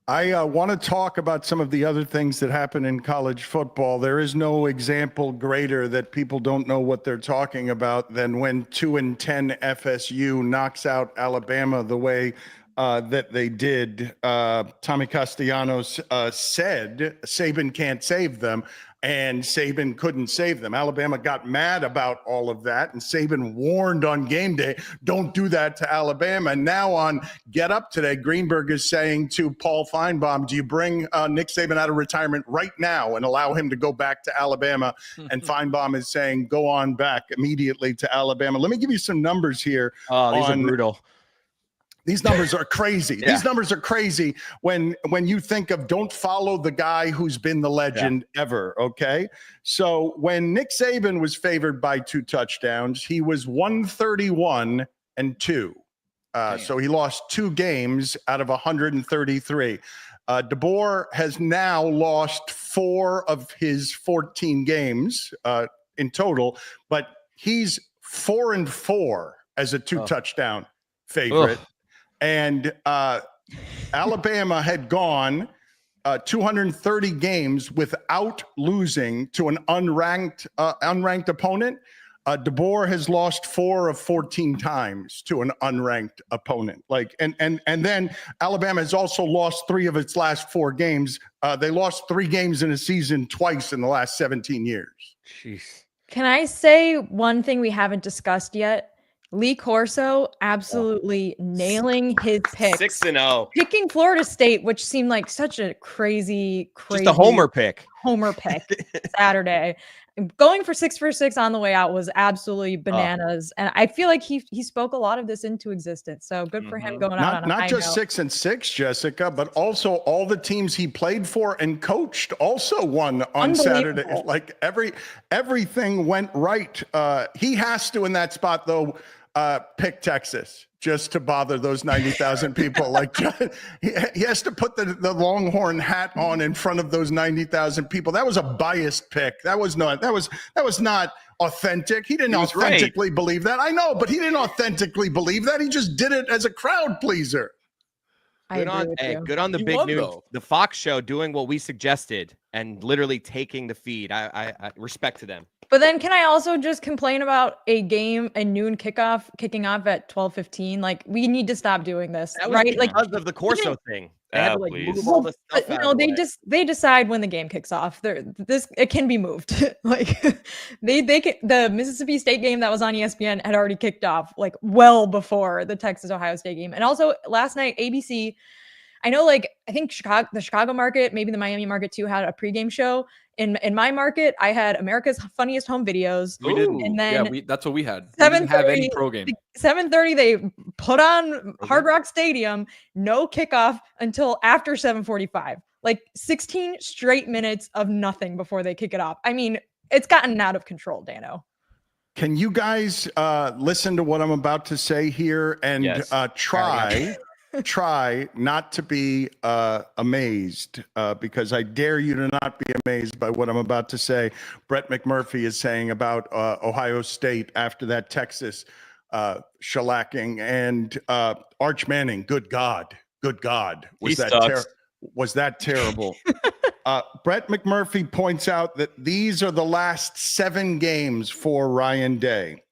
I want to talk about some of the other things that happen in college football. There is no example greater that people don't know what they're talking about than when 2-10 FSU knocks out Alabama the way that they did. Tommy Castellanos said Saban can't save them, and Saban couldn't save them. Alabama got mad about all of that, and Saban warned on game day, don't do that to Alabama. And now on Get Up today, Greenberg is saying to Paul Feinbaum, do you bring Nick Saban out of retirement right now and allow him to go back to Alabama? And Feinbaum is saying, go on back immediately to Alabama. Let me give you some numbers here. Oh, these are brutal. These numbers are crazy. Yeah. These numbers are crazy when you think of don't follow the guy who's been the legend ever, okay? So when Nick Saban was favored by 2 touchdowns, he was 131-2. So he lost 2 games out of 133. DeBoer has now lost 4 of his 14 games in total, but he's 4-4 as a 2-touchdown favorite. And Alabama had gone 230 games without losing to an unranked opponent. DeBoer has lost 4 of 14 times to an unranked opponent. And then Alabama has also lost 3 of its last 4 games. They lost 3 games in a season twice in the last 17 years. Jeez. Can I say one thing we haven't discussed yet? Lee Corso absolutely nailing his picks. 6-0. Picking Florida State, which seemed like such a crazy Just a homer pick. Saturday. Going for 6 on the way out was absolutely bananas. And I feel like he spoke a lot of this into existence. So good for him going out on a high Not just note. 6-6, Jessica, but also all the teams he played for and coached also won on Saturday. Like everything went right. He has to in that spot though. Pick Texas just to bother those 90,000 people. Like he has to put the Longhorn hat on in front of those 90,000 people. That was a biased pick. That was not authentic. He didn't authentically believe that. I know, but he didn't authentically believe that. He just did it as a crowd pleaser. Good on the big news. The Fox show doing what we suggested and literally taking the feed. I respect to them. But then can I also just complain about a noon kicking off at 12:15? Like we need to stop doing this, right? Like because of the Corso thing. They had to move all the stuff out of the way. They decide when the game kicks off. It can be moved. Like the Mississippi State game that was on ESPN had already kicked off like well before the Texas Ohio State game. And also last night ABC, I know I think the Chicago market, maybe the Miami market too, had a pregame show. In my market, I had America's Funniest Home Videos. We didn't. And then that's what we had. We didn't have any pro game. 7:30, they put on Hard Rock Stadium. No kickoff until after 7:45. Like 16 straight minutes of nothing before they kick it off. I mean, it's gotten out of control, Dano. Can you guys listen to what I'm about to say here and try not to be amazed because I dare you to not be amazed by what I'm about to say. Brett McMurphy is saying about Ohio State after that Texas shellacking and Arch Manning. Good God. Was that terrible? Brett McMurphy points out that these are the last 7 games for Ryan Day.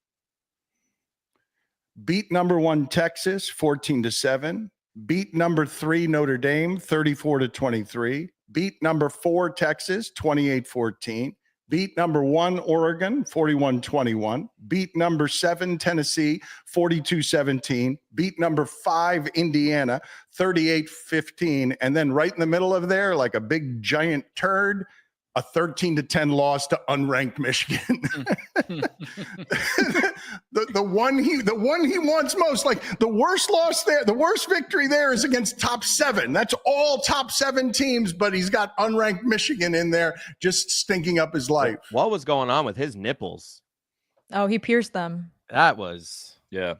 Beat number 1 Texas 14-7. Beat number 3 Notre Dame 34-23. Beat number 4 Texas 28-14. Beat number 1 Oregon 41-21. Beat number 7 Tennessee 42-17. Beat number 5 Indiana 38-15. And then right in the middle of there, like a big giant turd, a 13-10 loss to unranked Michigan. the one he wants most, like the worst loss there, the worst victory there is against top 7. That's all top 7 teams, but he's got unranked Michigan in there just stinking up his life. What was going on with his nipples? Oh, he pierced them. That was that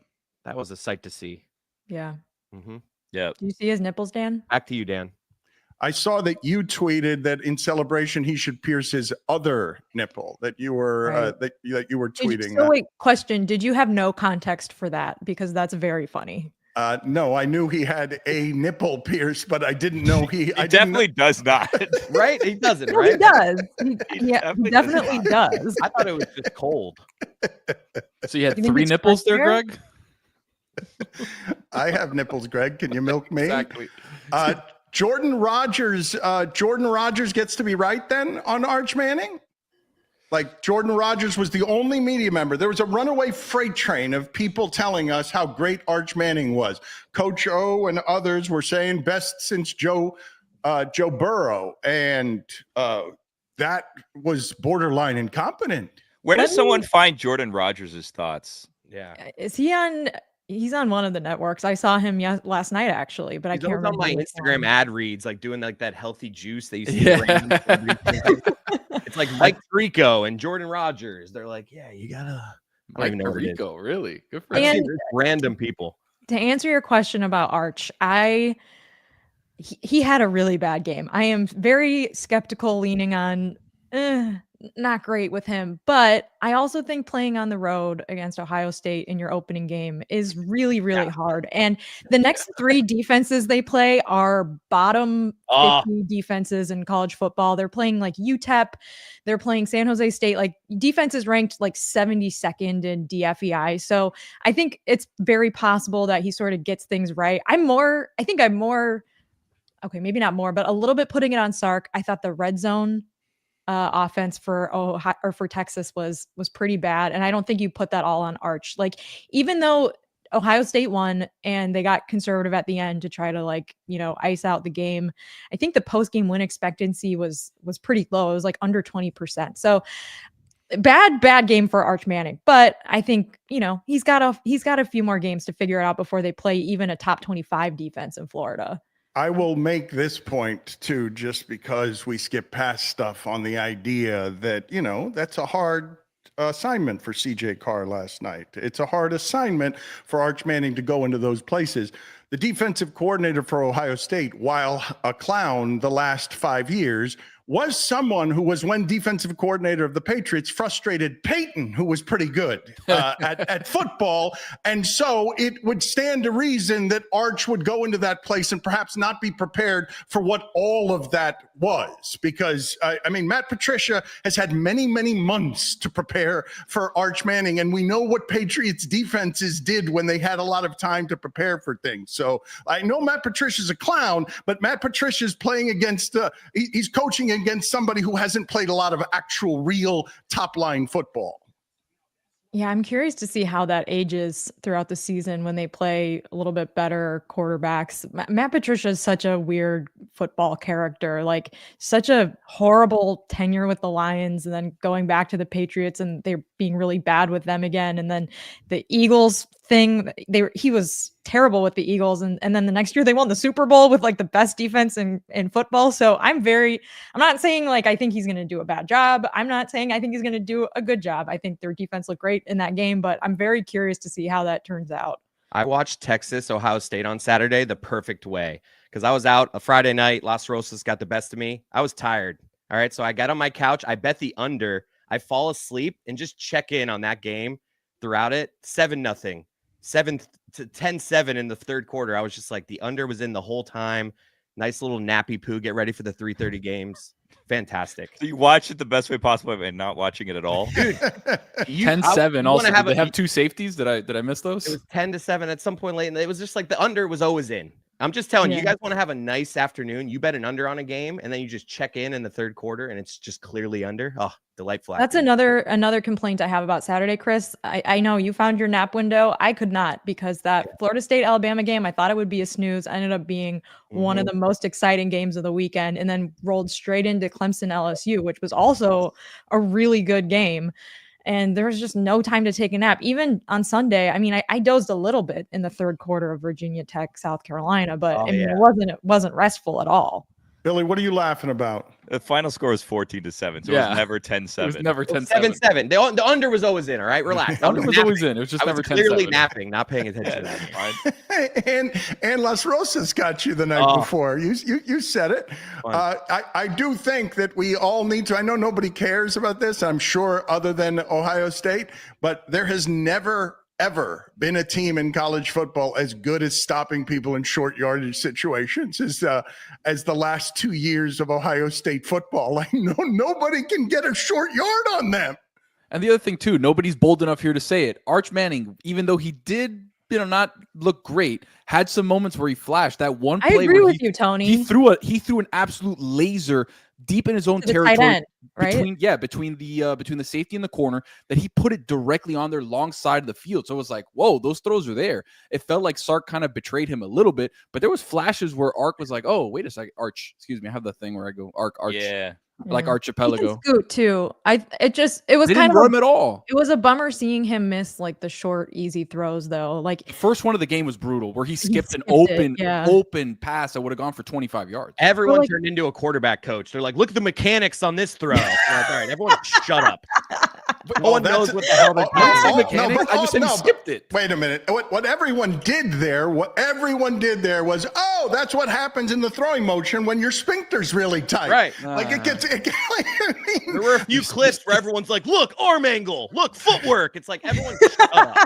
was a sight to see. Yeah. Mm-hmm. Yeah. Do you see his nipples, Dan? Back to you, Dan. I saw that you tweeted that in celebration he should pierce his other nipple. That you were that you were tweeting. So wait, question: did you have no context for that? Because that's very funny. No, I knew he had a nipple pierced, but I didn't know he definitely does not. Right? He doesn't, No, right? he does. He definitely does. I thought it was just cold. So you had You think 3 it's nipples there, there? Greg? I have nipples, Greg. Can you milk me? Exactly. Jordan Rogers gets to be right then on Arch Manning? Like Jordan Rogers was the only media member. There was a runaway freight train of people telling us how great Arch Manning was. Coach O and others were saying best since Joe Burrow. And that was borderline incompetent. Where does someone find Jordan Rogers' thoughts? Yeah. Is he on? He's on one of the networks. I saw him last night actually, but I can't remember. On my which Instagram one. ad reads, like doing like that healthy juice they used to It's like Mike Tirico and Jordan Rogers. They're like, yeah, you gotta. I don't even know what it is. Rico, really good for I've him. seen random people. To answer your question about Arch, he had a really bad game. I am very skeptical, leaning on not great with him, but I also think playing on the road against Ohio State in your opening game is really, really hard. And the next 3 defenses they play are bottom 50 defenses in college football. They're playing like UTEP, they're playing San Jose State, like defenses ranked like 72nd in DFEI. So I think it's very possible that he sort of gets things right. Okay, maybe not more, but a little bit putting it on Sark. I thought the red zone offense for Ohio or for Texas was pretty bad. And I don't think you put that all on Arch. Like, even though Ohio State won and they got conservative at the end to try to, like, ice out the game, I think the post-game win expectancy was pretty low. It was like under 20%. So bad game for Arch Manning. But I think, he's got a few more games to figure it out before they play even a top 25 defense in Florida. I will make this point too, just because we skip past stuff on the idea that, that's a hard assignment for CJ Carr last night. It's a hard assignment for Arch Manning to go into those places. The defensive coordinator for Ohio State, while a clown the last 5 years, was someone who was, when defensive coordinator of the Patriots, frustrated Peyton, who was pretty good at football. And so it would stand to reason that Arch would go into that place and perhaps not be prepared for what all of that was. Because, Matt Patricia has had many, many months to prepare for Arch Manning. And we know what Patriots defenses did when they had a lot of time to prepare for things. So I know Matt Patricia's a clown, but Matt Patricia's playing against, he's coaching against somebody who hasn't played a lot of actual real top line football. Yeah, I'm curious to see how that ages throughout the season when they play a little bit better quarterbacks. Matt Patricia is such a weird football character, like such a horrible tenure with the Lions and then going back to the Patriots and they're being really bad with them again. And then the Eagles thing, he was terrible with the Eagles. And then the next year they won the Super Bowl with like the best defense in football. So I'm not saying like I think he's going to do a bad job. I'm not saying I think he's going to do a good job. I think their defense looked great in that game, but I'm very curious to see how that turns out. I watched Texas, Ohio State on Saturday the perfect way because I was out a Friday night. Las Rosas got the best of me. I was tired. All right. So I got on my couch. I bet the under. I fall asleep and just check in on that game throughout it. 7-0. 10-7 in the third quarter. I was just like, the under was in the whole time. Nice little nappy poo. Get ready for the 3:30 games. Fantastic. So you watched it the best way possible and not watching it at all? Dude, 10-7 also. Did they have two safeties? Did I miss those? It was 10-7 at some point late, and it was just like the under was always in. I'm just telling you, you guys want to have a nice afternoon. You bet an under on a game, and then you just check in the third quarter, and it's just clearly under. Oh, delightful. That's another complaint I have about Saturday, Chris. I know you found your nap window. I could not, because that Florida State Alabama game, I thought it would be a snooze. Ended up being one of the most exciting games of the weekend, and then rolled straight into Clemson LSU, which was also a really good game. And there was just no time to take a nap. Even on Sunday, I dozed a little bit in the third quarter of Virginia Tech, South Carolina, but it wasn't restful at all. Billy, what are you laughing about? The final score was 14-7, so it was never 10-7. It was never 10-7. 7-7. The under was always in, all right? Relax. The under was always in. It was just never 10-7. Clearly napping, not paying attention to that. and Las Rosas got you the night before. You said it. I do think that we all need to. I know nobody cares about this, I'm sure, other than Ohio State, but there has never ever been a team in college football as good as stopping people in short yardage situations as the last 2 years of Ohio State football. Like, nobody can get a short yard on them. And the other thing too, nobody's bold enough here to say it. Arch Manning, even though he did, not look great, had some moments where he flashed. That one play, I agree with you, Tony. He threw an absolute laser deep in his own territory, tight end, right? between the safety and the corner, that he put it directly on their long side of the field. So it was like, whoa, those throws are there. It felt like Sark kind of betrayed him a little bit, but there was flashes where Arch was like, oh, wait a second, Arch, excuse me, I have the thing where I go Arch, yeah, like Archipelago. Scoot too. It was they kind didn't of run him at all. It was a bummer seeing him miss like the short, easy throws though. Like The first one of the game was brutal, where he skipped an open pass that would have gone for 25 yards. Everyone turned into a quarterback coach. They're like, look at the mechanics on this throw. Like, all right, everyone shut up. No one knows what the hell they're doing. I just said he skipped it. Wait a minute. What everyone did there was, that's what happens in the throwing motion when your sphincter's really tight. Right. There were a few clips where everyone's like, look, arm angle, look, footwork. It's like, everyone shut up.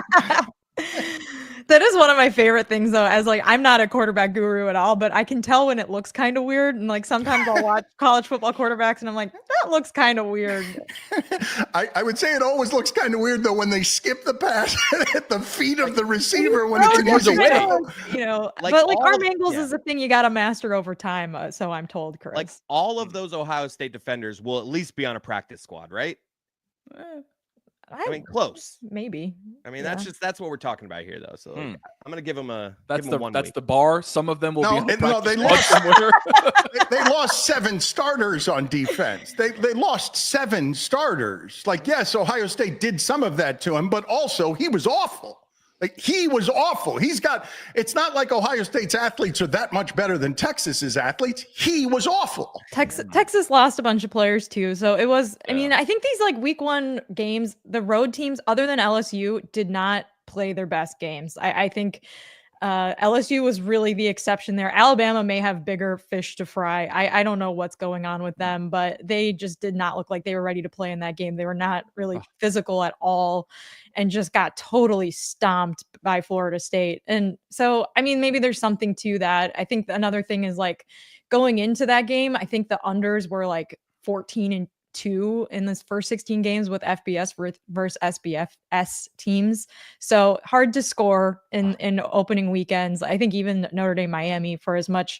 That is one of my favorite things, though, as like I'm not a quarterback guru at all, but I can tell when it looks kind of weird. And like sometimes I'll watch college football quarterbacks and I'm like, that looks kind of weird. I would say it always looks kind of weird though when they skip the pass at the feet of the receiver when it's an easy throw. You know, Like but like all arm of- angles yeah. is a thing you got to master over time. So I'm told, Chris. Like all of those Ohio State defenders will at least be on a practice squad, right? I mean, close. Maybe. I mean, Yeah. that's what we're talking about here, though. So like, I'm gonna give them a That's give 'em one that's week. the bar. Some of them will No, be on the and no, practice they squad lost. somewhere. They lost 7 starters on defense. They lost 7 starters. Like, yes, Ohio State did some of that to him, but also he was awful. Like, he was awful. It's not like Ohio State's athletes are that much better than Texas's athletes. He was awful. Texas lost a bunch of players too. So it was, I mean, I think these like week 1 games, the road teams other than LSU did not play their best games. I think LSU was really the exception there. Alabama may have bigger fish to fry. I don't know what's going on with them, but they just did not look like they were ready to play in that game. They were not really physical at all and just got totally stomped by Florida State. And so, I mean, maybe there's something to that. I think another thing is like going into that game, I think the unders were like 14-2 in this first 16 games with FBS versus SBFS teams. So hard to score in opening weekends. I think even Notre Dame, Miami, for as much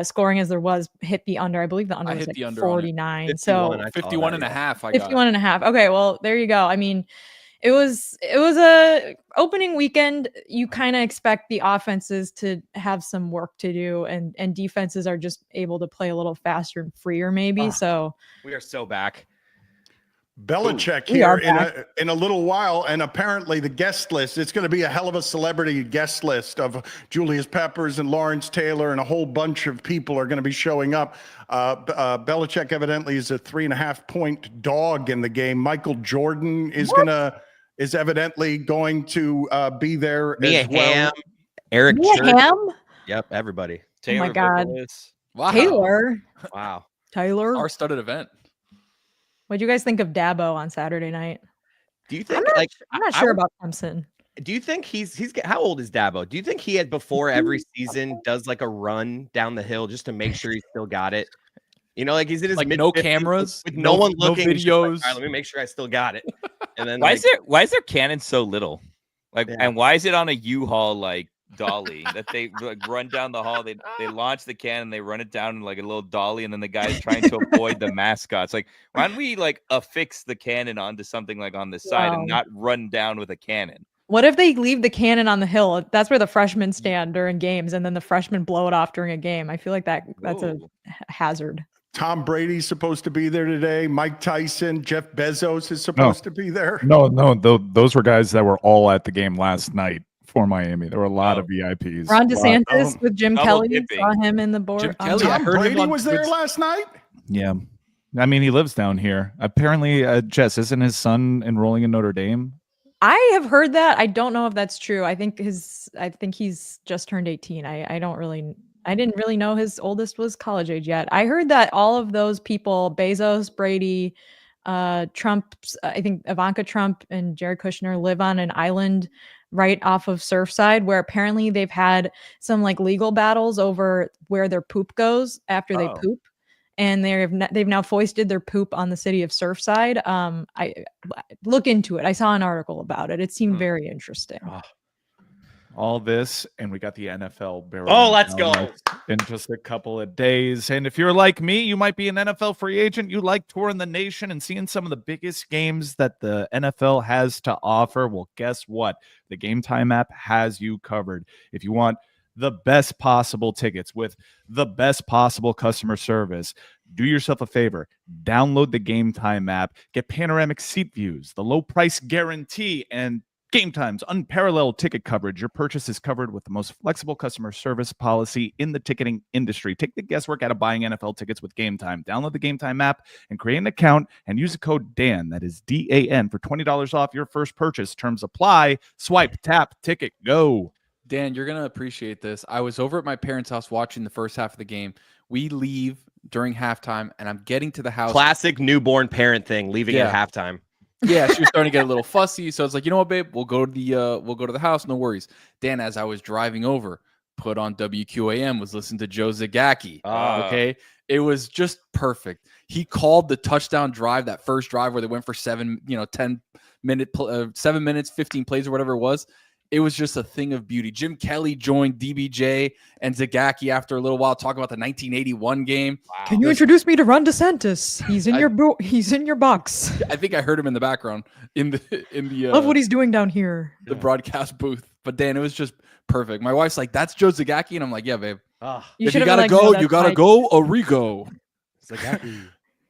scoring as there was, hit the under. I believe the under was like 49. So 51 and a half. I got 51 and a half. Okay, well, there you go. I mean, it was a opening weekend. You kind of expect the offenses to have some work to do, and defenses are just able to play a little faster and freer, maybe. So we are so back. Belichick here in a little while, and apparently the guest list, it's going to be a hell of a celebrity guest list of Julius Peppers and Lawrence Taylor, and a whole bunch of people are going to be showing up. Belichick evidently is a 3.5-point dog in the game. Michael Jordan is evidently going to be there as well. Ham, Eric Ham? Yep, everybody. Oh my God. Wow. Wow. Taylor. Star-studded event. What do you guys think of Dabo on Saturday night? Do you think I'm not sure about Clemson. Do you think he's how old is Dabo? Do you think he had before every season does like a run down the hill just to make sure he still got it? You know, like he's in his like mid no cameras, with no one looking, no videos. videos. Like, all right, let me make sure I still got it. And then why is their cannon so little? Like, Yeah. and why is it on a U-Haul like dolly that they like run down the hall? They launch the cannon, they run it down in like a little dolly, and then the guy's trying to avoid the mascots. Like, why don't we like affix the cannon onto something like on the side and not run down with a cannon? What if they leave the cannon on the hill? That's where the freshmen stand during games, and then the freshmen blow it off during a game. I feel like that's a hazard. Tom Brady's supposed to be there today. Mike Tyson, Jeff Bezos is supposed to be there. No, those were guys that were all at the game last night for Miami. There were a lot of VIPs. Ron DeSantis with Jim Kelly. dipping. Saw him in the board. Jim Kelly, I Tom heard him Brady on was there last night. Yeah. I mean, he lives down here. Apparently, Jess, isn't his son enrolling in Notre Dame? I have heard that. I don't know if that's true. I think he's just turned 18. I didn't really know his oldest was college age yet. I heard that all of those people, Bezos, Brady, Trump, I think Ivanka Trump and Jared Kushner, live on an island right off of Surfside, where apparently they've had some like legal battles over where their poop goes after they poop. And they've now foisted their poop on the city of Surfside. I look into it. I saw an article about it. It seemed very interesting. All this, and we got the NFL barrel. Oh, let's go. In just a couple of days. And if you're like me, you might be an NFL free agent. You like touring the nation and seeing some of the biggest games that the NFL has to offer. Well, guess what? The Game Time app has you covered. If you want the best possible tickets with the best possible customer service, do yourself a favor. Download the Game Time app. Get panoramic seat views, the low price guarantee, and Game Time's unparalleled ticket coverage. Your purchase is covered with the most flexible customer service policy in the ticketing industry. Take the guesswork out of buying NFL tickets with Game Time. Download the Game Time app and create an account and use the code DAN, that is DAN, for $20 off your first purchase. Terms apply. Swipe, tap, ticket, go. Dan, you're going to appreciate this. I was over at my parents' house watching the first half of the game. We leave during halftime, and I'm getting to the house. Classic newborn parent thing, leaving at halftime. Yeah, she was starting to get a little fussy. So I was like, you know what, babe? We'll go to the house. No worries. Dan, as I was driving over, put on WQAM, was listening to Joe Zagacki. Okay. It was just perfect. He called the touchdown drive, that first drive where they went for 7 minutes, 15 plays or whatever it was. It was just a thing of beauty. Jim Kelly joined DBJ and Zagacki after a little while, talking about the 1981 game. Wow. Can you introduce me to Ron DeSantis? He's in he's in your box. I think I heard him in the background in the Love what he's doing down here. the broadcast booth. But Dan, it was just perfect. My wife's like, "That's Joe Zagacki," and I'm like, "Yeah, babe. You If you should've been gotta like, go, "No, you that's gotta Mike." go, Origo."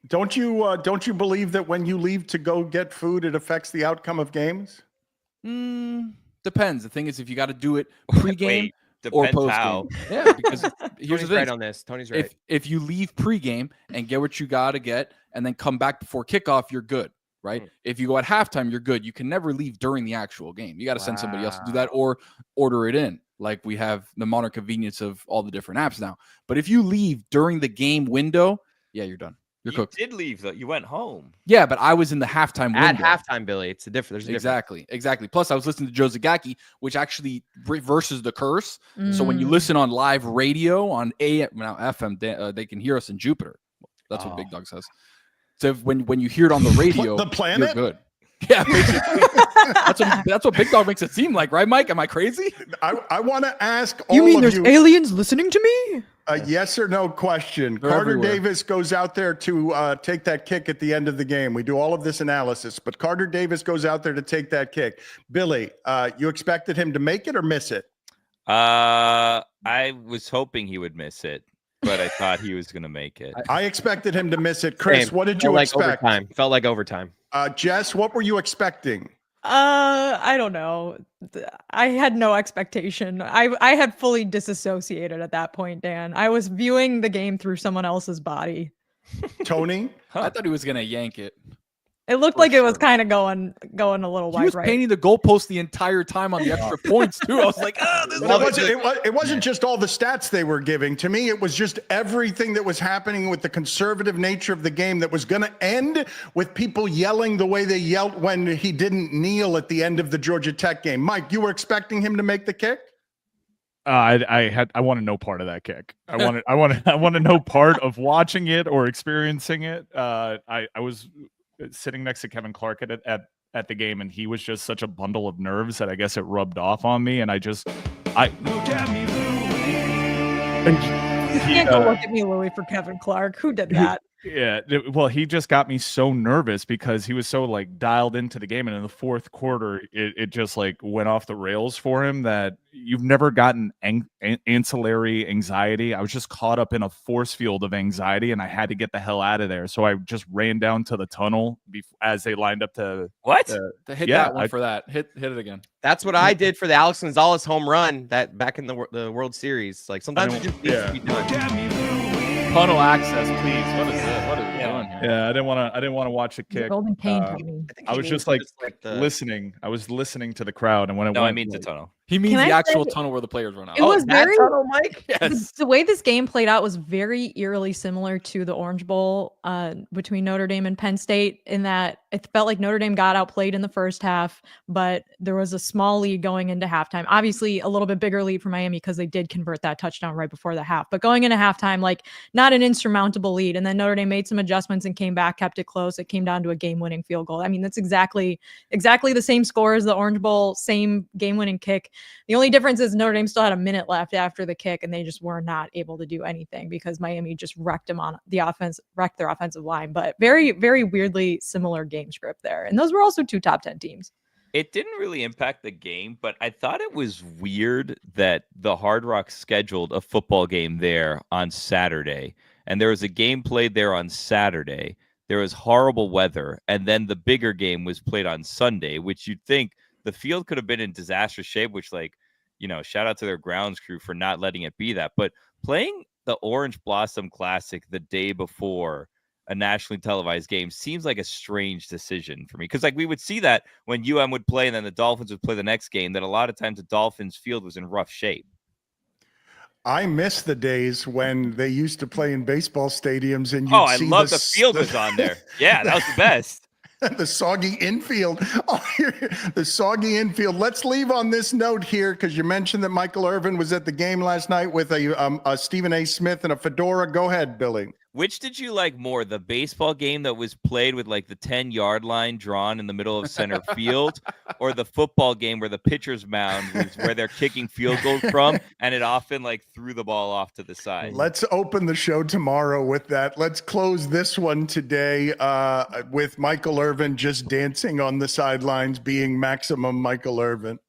Don't you believe that when you leave to go get food, it affects the outcome of games? Depends. The thing is, if you got to do it pregame Wait, or depends postgame, how. yeah. Because here's Tony's the thing: right on this. Tony's right. if you leave pregame and get what you gotta get, and then come back before kickoff, you're good, right? If you go at halftime, you're good. You can never leave during the actual game. You got to send somebody else to do that or order it in. Like we have the modern convenience of all the different apps now. But if you leave during the game window, yeah, you're done. You're You cooked. did leave though. You went home. Yeah, but I was in the halftime At window. halftime, Billy, it's a different. There's a difference. Exactly. Plus, I was listening to Joe Zagacki, which actually reverses the curse. So when you Mm. listen on live radio on FM, they can hear us in Jupiter. That's what Big Dog says. So when you hear it on the radio, The planet? you're good. Yeah, basically. that's what Big Dog makes it seem like, right, Mike? Am I crazy? I want to ask all You mean of there's you aliens listening to me? a yes or no question. They're Carter everywhere. Davis goes out there to take that kick at the end of the game. We do all of this analysis, but Carter Davis goes out there to take that kick. Billy, you expected him to make it or miss it? I was hoping he would miss it, but I thought he was gonna make it. I expected him to miss it. Chris, Same. what did Felt you like expect? overtime. Felt like overtime. Jess, what were you expecting? I don't know. I had no expectation. I had fully disassociated at that point, Dan. I was viewing the game through someone else's body. Tony? I thought he was gonna yank it. It looked For like it was sure. kind of going a little He wide was right. painting the goalpost the entire time on the extra points too. I was like, It wasn't just all the stats they were giving. To me, it was just everything that was happening with the conservative nature of the game that was going to end with people yelling the way they yelled when he didn't kneel at the end of the Georgia Tech game. Mike, you were expecting him to make the kick? I want to know part of that kick. I want to know part of watching it or experiencing it. I was sitting next to Kevin Clark at the game, and he was just such a bundle of nerves that I guess it rubbed off on me, and You can't go look at me, Louie, for Kevin Clark. Who did that? Yeah, well, he just got me so nervous because he was so like dialed into the game, and in the fourth quarter, it just like went off the rails for him. That you've never gotten ancillary anxiety. I was just caught up in a force field of anxiety, and I had to get the hell out of there. So I just ran down to the tunnel as they lined up to What? to hit Yeah, that one for that. Hit it again. That's what I did for the Alex Gonzalez home run that back in the World Series. Like sometimes it just needs to be done. Tunnel access, please. What is this? What are we doing here? Yeah, I didn't want to watch a kick. Golden Cane, Uh, Tony. I was just like listening. I was listening to the crowd, and when it No, went, I mean the like, tunnel. He means Can the I actual say- tunnel where the players run out. It was very Mike. Yes. the way this game played out was very eerily similar to the Orange Bowl between Notre Dame and Penn State, in that it felt like Notre Dame got outplayed in the first half, but there was a small lead going into halftime. Obviously, a little bit bigger lead for Miami because they did convert that touchdown right before the half. But going into halftime, like not an insurmountable lead. And then Notre Dame made some adjustments and came back, kept it close. It came down to a game-winning field goal. I mean, that's exactly the same score as the Orange Bowl, same game-winning kick. The only difference is Notre Dame still had a minute left after the kick, and they just were not able to do anything because Miami just wrecked them on the offense, wrecked their offensive line. But very, very weirdly similar game script there. And those were also two top 10 teams. It didn't really impact the game, but I thought it was weird that the Hard Rock scheduled a football game there on Saturday, and there was a game played there on Saturday. There was horrible weather, and then the bigger game was played on Sunday, which you'd think the field could have been in disastrous shape, which, like, you know, shout out to their grounds crew for not letting it be that. But playing the Orange Blossom Classic the day before a nationally televised game seems like a strange decision for me, because like we would see that when UM would play and then the Dolphins would play the next game, that a lot of times the Dolphins field was in rough shape. I miss the days when they used to play in baseball stadiums and I love the field was on there. Yeah, that was the best. The soggy infield. Oh, the soggy infield. Let's leave on this note here because you mentioned that Michael Irvin was at the game last night with a Stephen A. Smith and a fedora. Go ahead, Billy. Which did you like more, the baseball game that was played with like the 10-yard line drawn in the middle of center field, or the football game where the pitcher's mound was where they're kicking field goals from, and it often like threw the ball off to the side? Let's open the show tomorrow with that. Let's close this one today with Michael Irvin just dancing on the sidelines, being maximum Michael Irvin.